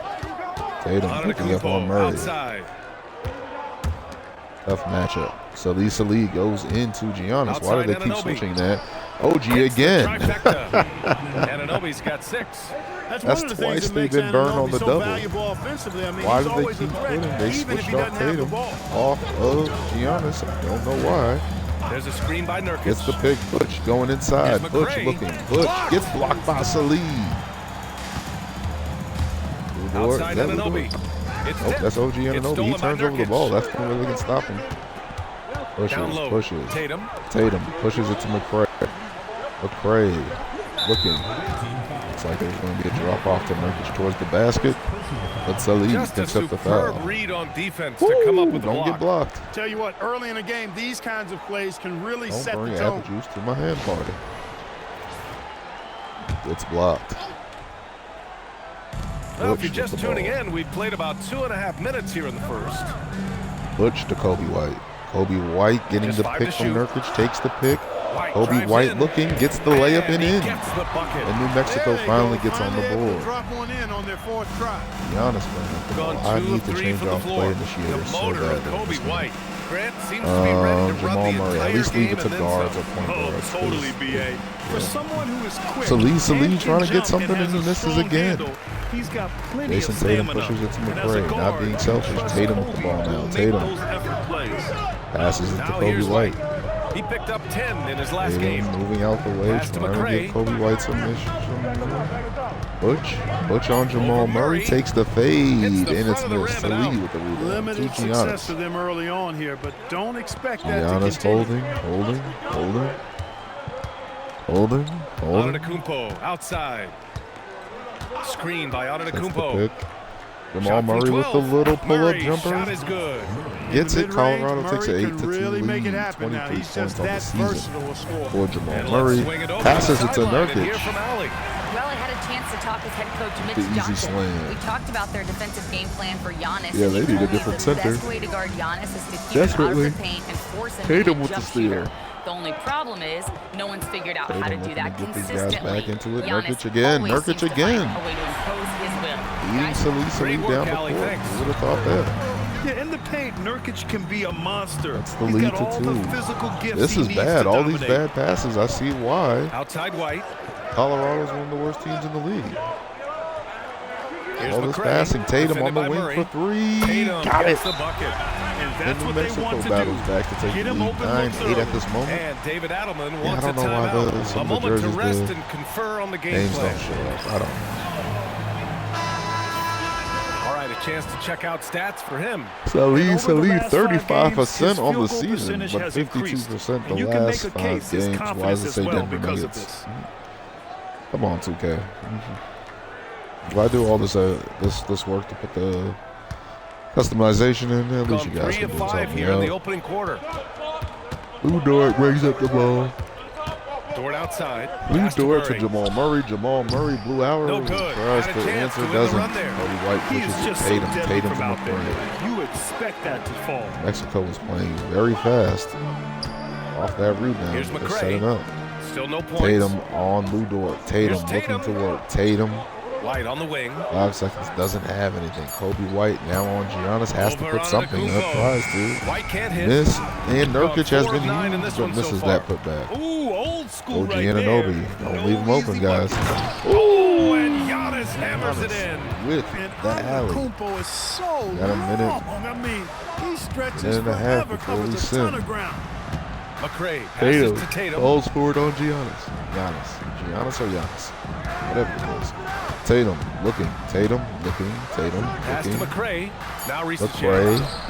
Tatum picking up on Antetokounmpo Murray. outside. Tough matchup. Salih goes into Giannis. Why Outside do they keep Anunoby. switching that? OG Gets the again. trifecta. Anunoby's got 6. That's That's one of the twice things that they've makes been burned on Anunoby the so double. valuable offensively. I mean, Why he's do they always keep a threat, putting? They even if switched he off doesn't have the Tatum ball. off of Giannis. I don't know why. There's a screen by Nurkic. Gets the pick. Butch going inside. Here's Butch McRae. looking. Butch gets blocked by Salih. Outside Anunoby. It's Oh, that's OG It's Anunoby. He stolen by turns over the Nurkic. ball. That's the only way they can stop him. Down low. Pushes. Tatum. Tatum pushes it to McRae. McRae looking. Looks like there's going to be a drop off to Nurkic towards the basket. But Salih Just a picks up the superb foul. read on defense to come up with the Don't block. get blocked. Tell you what, early in the game, these kinds of plays can really Don't set bring the apple tone. juice to my hand party. It's blocked. Well, if Butch you're with just the tuning ball. in, we've played about 2.5 minutes here in the first. Butch to Kobe White. Kobe White getting Just the 5 pick to from shoot. Nurkic, takes the pick. White Kobe drives White in. looking, gets the layup and he in. gets the bucket. And New Mexico There you finally go. gets on the Finally able to board. drop one in on their 4th try. Giannis, man. Gone I 2 need of to 3 change from the off floor. play initiator The so motor bad. of Kobe White. Grant seems to be ready to run Jamal the Murray. entire At least leave game it to and then guards or some. point Oh, guards. totally, B.A. For someone who is quick Salih and trying to can get jump something has and he a misses strong again. handle, he's got plenty Jason of Tatum stamina. pushes it to And as a McRae. Not guard, being selfish. trust Tatum with the Kobe ball now. will make Tatum those effort plays. passes it to Now Kobe here's White. He picked up 10 in his last Tatum game. moving out the way, Pass to trying to McRae. give Kobe White some mission. Butch on Jamal Over Murray Murray. takes the fade, Hits and the it's front of the missed. rim and Salih out. with the rebound. Limited To success for Giannis. them early on here, but don't expect that to Giannis continue. holding. Antetokounmpo outside. Screen by That's the Antetokounmpo. pick. Jamal Shot from Murray with the 12. little pull-up Murray, jumper. Shot is good. Gets it. Mid-range, Colorado takes an Murray 8-2 can really make lead. it happen now. 23 He's points just on the that season versatile a scorer. for Jamal And Murray. let's swing it over Passes to it the to sideline and hear Nurkic. from Allie. Well, I had a chance to talk with head coach The Mitch easy Johnson. slam. We talked about their defensive game plan for Giannis. Yeah, and they he need a told me different the center. best way to guard Giannis is to keep Desperately. him out of the paint and force him Tatum to be a with the jump shooter. steal. The only problem is no one's figured out how to Tatum do that looking to get these guys consistently. back into it. Giannis Nurkic again. always Nurkic seems to again. find a way to impose his will. Eating Guys, Salih Great work, down the Allie. court. Thanks. Who would have thought that? Yeah, in the paint, Nurkic can be a monster. That's the He's lead got to all 2. the physical gifts This he is needs bad. to All these dominate. bad passes. I see why. Outside White. Colorado's one of the worst teams in the league. Here's All this McRae. passing. Tatum on Defended the by wing Murray. for 3. Tatum Got gets it. the bucket. And And that's New what they Mexico want to battles do. back to take Get the him lead. open 9-8 looks at this moment. And David Adelman I wants a don't know why timeout. some A of the moment to jerseys rest there. and confer on the game Names plan. don't show up. I don't know. All right, a chance to check out stats for him. Salih, last 5 games, 35% his on the field goal season, percentage but has increased. 52% the And you can last make a 5 case his games. Why confidence does it as say well Denver because of Nuggets? this. Come on, 2K. Why do all this this work to put the customization in there? At least you Gone guys 3 can of do 5 something here in the else. opening quarter. Udort brings up the ball. Dort outside. Blue Pass Dort to Murray. Jamal Murray. Jamal Murray, blue hour. No good. Tries Had a to chance answer, to win the doesn't. run there. Kobe White He is pushes to just so Tatum. deadly Tatum from to out there. McCray. You expect that to fall. Mexico was playing very fast. Off that rebound. Here's They're McCray. setting up. Still no points. Tatum on Lou Dort. Tatum Here's looking Tatum. to work. Tatum, White on the wing. 5 seconds, doesn't have anything. Kobe White now on Giannis, has to Over put something up. Antetokounmpo. Tries to. White can't hit. Miss, and Nurkic has 4 of been 9 in used, this but one so misses far. that putback. Ooh, old school OG right there. Anunoby. Don't leave him open, guys. Oh, and Giannis hammers it in. With And the alley. Antetokounmpo is so Got a minute. long. I mean, he stretches Minute and a half forever, before we covers a ton send. of ground. McCray passes to Tatum. Balls forward on Giannis. Giannis or Giannis. Whatever it is. Tatum looking. Tatum looking. Tatum Pass to looking. McCray. Now Ricochet. McCray.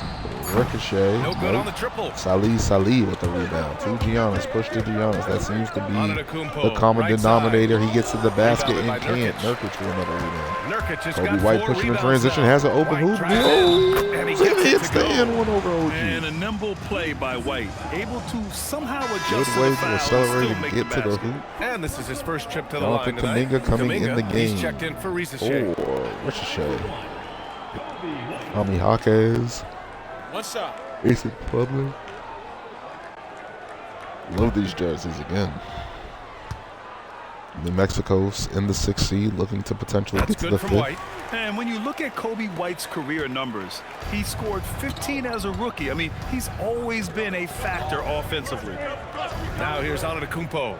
Ricochet. No good on the triple. Salih with the rebound. To Giannis. Push to Giannis. That seems to be Antetokounmpo, the common right denominator. He gets to the basket Rebounded and by can't. Nurkic. Nurkic for another rebound. Nurkic has Kobe got White 4 pushing in rebounds transition. now. Has an open White hoop. drives Oh, in, and he see, gets it hits to the go. and one over OG. And a nimble play by White, able to somehow Good adjust to way the to foul and accelerate still and make get the to the basket. hoop. And this is his first trip to the Jonathan line tonight. Kuminga coming in the game. He's checked in for Ricochet. For Ricochet. Tommy Hawkes. One shot. Ace Public. Love these jerseys again. New Mexico's in the 6th seed, looking to potentially That's get to good the from 5th. White. And when you look at Kobe White's career numbers, he scored 15 as a rookie. I mean, he's always been a factor offensively. Now here's Antetokounmpo.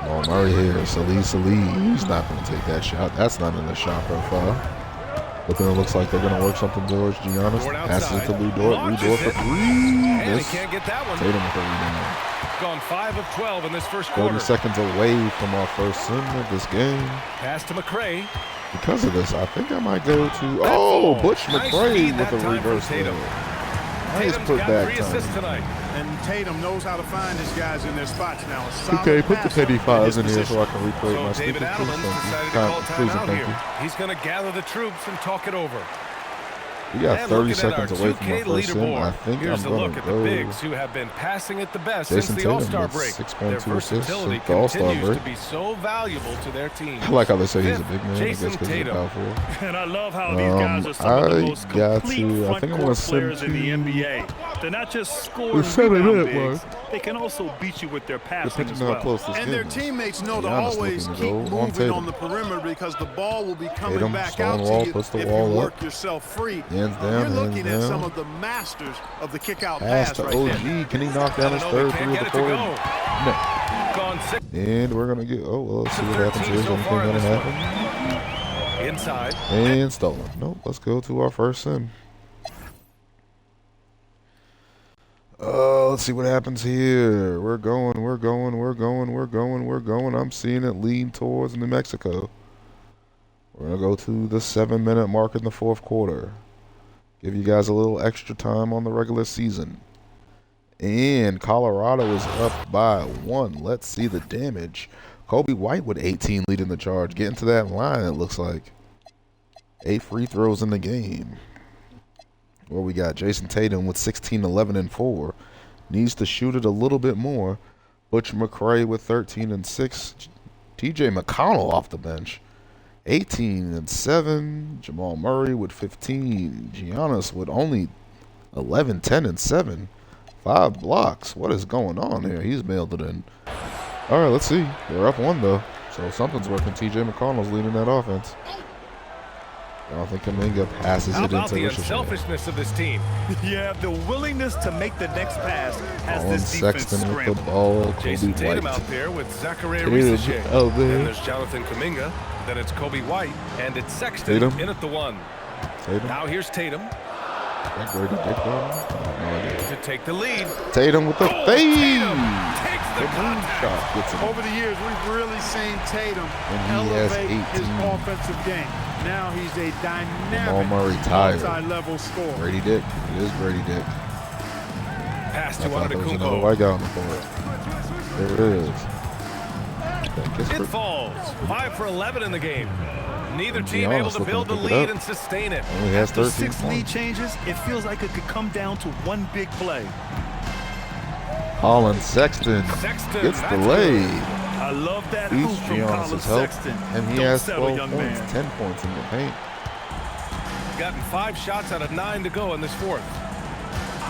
Oh, Murray here. Salih. He's not going to take that shot. That's not in the shot profile. But then it looks like they're going to work something towards Giannis. Dort Passes outside. to Lou Dort. Lou Launches Dort for it. 3. And he Miss. can't get that one. Tatum with the rebound. Gone 5 of 12 in this first 30 quarter. seconds away from our first sin of this game. Pass to McCray. Because of this, I think I might go to Butch Nice McCray feed with that the time from reverse Tatum. throw. Nice Tatum's put got back 3 assists time. tonight. And Tatum knows how to find his guys in their spots now. A solid Okay, put the passer petty fives in his here so position. I can recreate my So David stupid Adelman's please, decided to thank call you. Please and timeout thank here. you. He's going to gather the troops and talk it over. We got And 30 looking at seconds our away from 2K our first sim. I leaderboard. think Here's I'm a going look to at the go bigs who have been passing it the best Jason since the Tatum All-Star with break. 6.2 Their assists versatility since the All-Star continues break. to be so valuable to their team. I like how they say he's a Fifth, big man. Jason I guess because he's Tatum. about 4. And I love how these guys are some of the most got complete to- I front think I'm court gonna send players in the to- NBA. They're not just scoring We're 7 rebound minutes, bigs. They can also beat you with their passing Depending as on how well. close this And game their is. teammates know to Giannis always looking to keep go on moving Tatum. on the perimeter because the ball will be coming Tatum, back stone out wall, to you puts the if wall you up. work yourself free. Hands down, You're hands looking at down. some of the masters of the kick-out Pass pass to right OG. there. Can he knock down his Anunoby third can't 3 of get the it to quarter? go. No. Gone 6 And we're going to get, well, let's see what happens here. Is so anything far in going to this happen? inside. And stolen. Nope, let's go to our first sim. Let's see what happens here. We're going. I'm seeing it lean towards New Mexico. We're going to go to the 7-minute mark in the 4th quarter. Give you guys a little extra time on the regular season. And Colorado is up by 1. Let's see the damage. Kobe White with 18 leading the charge. Getting to that line, it looks like. 8 free throws in the game. Well, we got Jason Tatum with 16, 11, and 4. Needs to shoot it a little bit more. Butch McCray with 13 and 6. TJ McConnell off the bench. 18 and 7. Jamal Murray with 15. Giannis with only 11, 10, and 7. 5 blocks. What is going on here? He's mailed it in. All right, let's see. We're up 1, though. So something's working. TJ McConnell's leading that offense. Jonathan Kuminga passes How it about into the Ricochet. unselfishness of this team? Yeah, the willingness to make the next pass has On this defense Sexton with the scrambled. ball. Jason Kobe Tatum White. out there with Zachary Tatum Ricochet. out there. Then there's Jonathan Kuminga. Then it's Kobe White. And it's Sexton Tatum. in at the 1. Tatum. Now here's Tatum That Grady Dick ball? I have no idea. to take the lead. Tatum with the fade. Tatum takes the The boom contact. shot gets him. Over the years, we've really seen Tatum And he has elevate his 18. offensive game. Now he's a Jamal dynamic Murray tired. multi-level scorer. Grady Dick. It is Grady Dick. Pass I to thought there was another Antetokounmpo. white guy on the court. There it is. It falls. 5 for 11 in the game. Neither team Giannis able to looking build to the pick it lead up. and sustain it. Only has After 13 6 lead points. changes, it feels like it could come down to one big play. Colin Sexton gets the lay. I love that Each hoop from Giannis' Colin help, Sexton. and he Don't has settle, 12 young points, man. 10 points in the paint. Gotten 5 shots out of 9 to go in this fourth.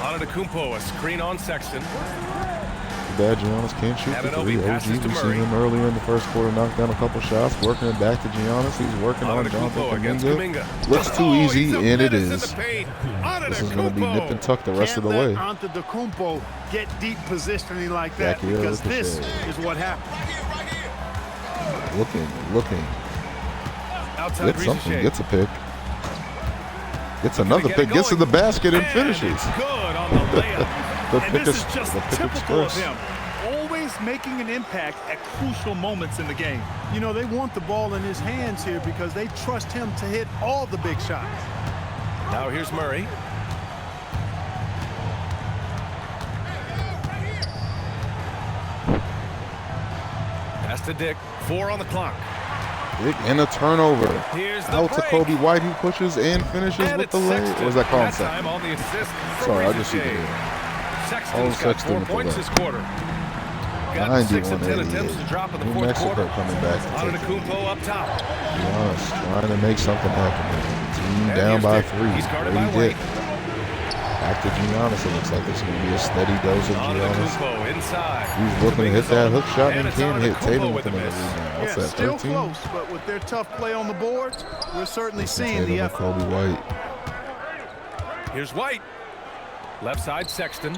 Antetokounmpo, a screen on Sexton. Too bad Giannis can't shoot the Anunoby three. passes OG, to we seen Murray. him earlier in the first quarter, knock down a couple shots, working it back to Giannis. He's working on Jonathan Antetokounmpo against Kuminga. Kuminga. Looks too Oh, easy, he's a and it menace in is. the paint. This is going to be nip and tuck the rest of the way. Can't let Antetokounmpo get deep positioning like that, Jackie because this Ricochet. is what happened. Looking. Outside Gets something, Ricochet. gets a pick. Gets another pick, gets to the basket and finishes. It's good on the layup. The And pick this is just the pick typical of express. him. Always making an impact at crucial moments in the game. You know, they want the ball in his hands here because they trust him to hit all the big shots. Now here's Murray. Pass to Dick. 4 on the clock. Dick and a turnover. Here's the Out to break. Kobe White, who pushes and finishes And with it's the lay. Sexton. Or is that Colin That Sexton? time on the assist for Sorry, I just see Ricochet. the Sexton's got Sexton 4 with the points lay. this quarter. Got 6 of 10 attempts 91-88. to drop in the New fourth Mexico quarter. coming back to take the Antetokounmpo up top. Giannis trying to make something happen. Team And down here's by Dick. 3. He's guarded Brady by Dick. Back to Giannis. It looks like it's going to be a steady dose of Giannis. Antetokounmpo inside. He's looking to hit that hook shot and it's can't hit. Antetokounmpo Tatum with with the another miss. rebound. What's Yeah, that, still 13? close, but with their tough play on the boards, we're certainly Jason seeing Tatum the and effort. Kobe White. Here's White. Left side Sexton.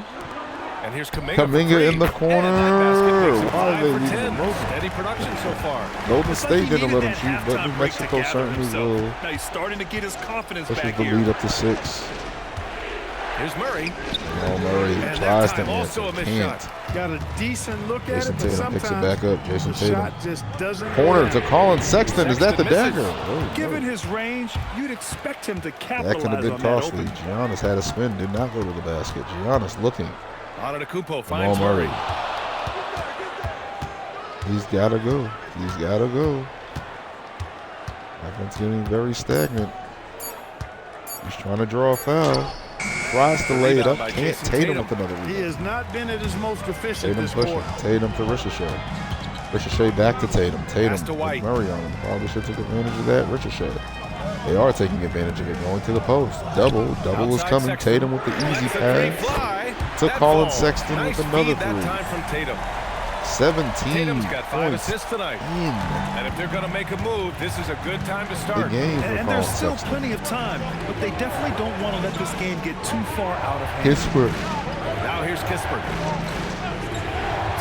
And here's Kuminga. Kuminga in the corner. Why are they leaving him open? Steady production so far. Golden It's like State he didn't needed let him that shoot, but halftime New break to Mexico gather certainly himself. will. Now he's starting to get his confidence Pushes back the here. lead up to 6. Here's Murray. Jamal Murray And that tries to time also answer, a missed can't. shot. Got a decent look at Jason it, but Tatum sometimes picks it back up. Jason the Tatum. shot just doesn't Corner go to down. Colin Sexton. Is that the Sexton dagger? misses. Oh, Given no. his range, you'd expect him to That capitalize could have been on that costly. open. Giannis had a spin, did not go to the basket. Giannis looking. Antetokounmpo Jamal finds Murray. Murray. He's got to go. He's got to go. Offense getting very stagnant. He's trying to draw a foul. Tries to lay it up. Rebound by Can't. Jason Tatum Tatum. with another He rebound. has not been at his most efficient Tatum this pushing. quarter. Tatum to Ricochet. Ricochet back to Tatum. Tatum Pass to with White. Murray on him. Probably should take advantage of that. Ricochet. They are taking advantage of it. Going to the post. Double is Outside coming. Sexton. Tatum with the easy Lets the three pass. fly. To That Colin falls. Sexton Nice with another feed that three. time from Tatum. 17 Tatum's got 5 points assists tonight. in And if they're going to make a move, this is a good time to the start. game for And Colin there's still Sexton. plenty of time, but they definitely don't want to let this game get too far out of hand. Pittsburgh. Now here's Kispert.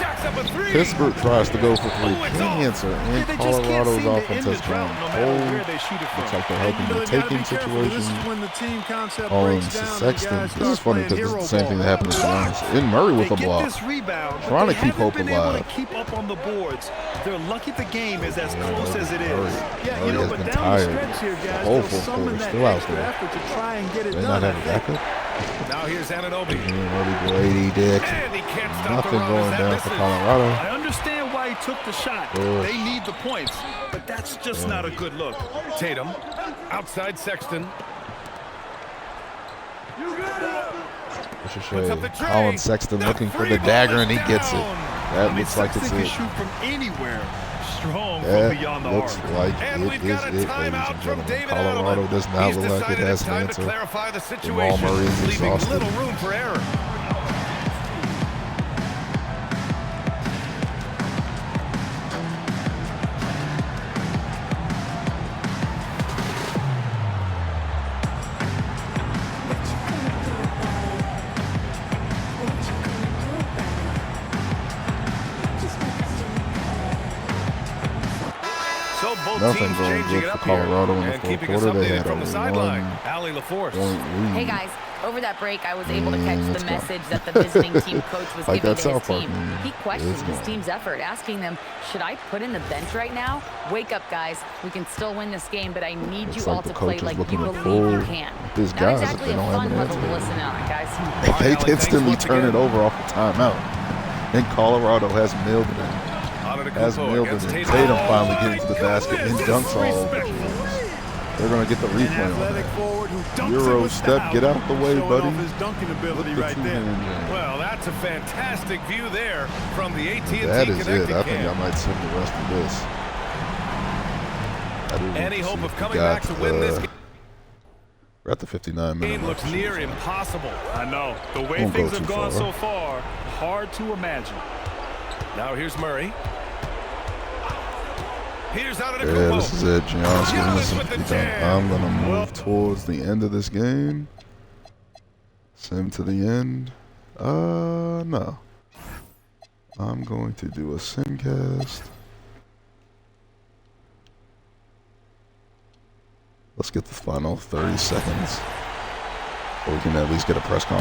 Jacks up a 3. Pittsburgh tries to go for 3. Oh, it's Can't off. answer. Yeah, And they just can't Colorado's seem to end offense the has drought gone no matter where cold. they shoot it from. Looks like they're And helping you know, the they gotta taking be careful. This is situation. when the team concept On breaks to down. and Sexton. guys This is start funny playing because it's the hero same thing that ball. happened to Giannis. And Murray with They a get block. this rebound, but Trying to they keep haven't hope been able alive. to keep up on the boards. They're lucky the game is as close as it Murray. is. Yeah, Murray you know, has but been down the tired. stretch here, guys, The whole they'll fourth summon quarter that still out extra there. effort to try and get it They done. not have a backup. Now here's Anunoby. Murray, Brady, Dick. And he can't stop Nothing the run. going as that down for misses. Colorado. I understand why he took the shot. Bush. They need the points, but that's just not a good look. Tatum. Outside Sexton. Puts up the tray. Colin Sexton The looking for free the ball dagger, is and he gets it. down. That I mean, looks like it's Sexton can it. shoot from anywhere. Strong from That beyond the looks arc. like And it we've is got a it, ladies timeout and from gentlemen. David Colorado Adelman. does not He's look like it decided has it's an time answer. to clarify the Jamal situation, Murray is leaving exhausted. little room for error. So both Nothing teams going changing good it for up here Colorado in the and fourth keeping us quarter. They updated had from the a sideline. 1 Allie LaForce. point lead. Hey guys, over that break, I was able to catch the message that the visiting team coach was Like giving that to his South Park team. meme. He questioned It's his gone. team's effort, asking them, should I put in the bench right now? Wake up, guys. We can still win this game, but I need Looks you all like the to play coach is like looking you to believe you pull can. his Not guys if exactly they a don't have fun an huddle answer. to listen on, guys. They Allie, instantly thanks once turn it again. over off the timeout. And Colorado has milled it. Has Antetokounmpo milled against it. Tatum. Tatum Oh, finally my gets to the basket and goodness. dunks all over the Disrespectful. place. They're going to get the An replay on athletic that. forward who dunks it Euro with step, style. get out the way, Showing buddy. off his dunking ability Look at right the there. two-hand jam. Well, that's a fantastic view there from the AT&T That is Connected it. I think I Cam. might send the rest of this. I do want Any to hope see of if we coming got, back to win this we're at the 59 minute game mark. looks near impossible. I know. The way Won't go things too have gone far. so far, hard to imagine. Now here's Murray. Here's out of the Yeah, this is it. Giannis getting this with the done. jam. I'm going to move towards the end of this game. Sim to the end. No. I'm going to do a simcast. Let's get the final 30 seconds. So we can at least get a press conference.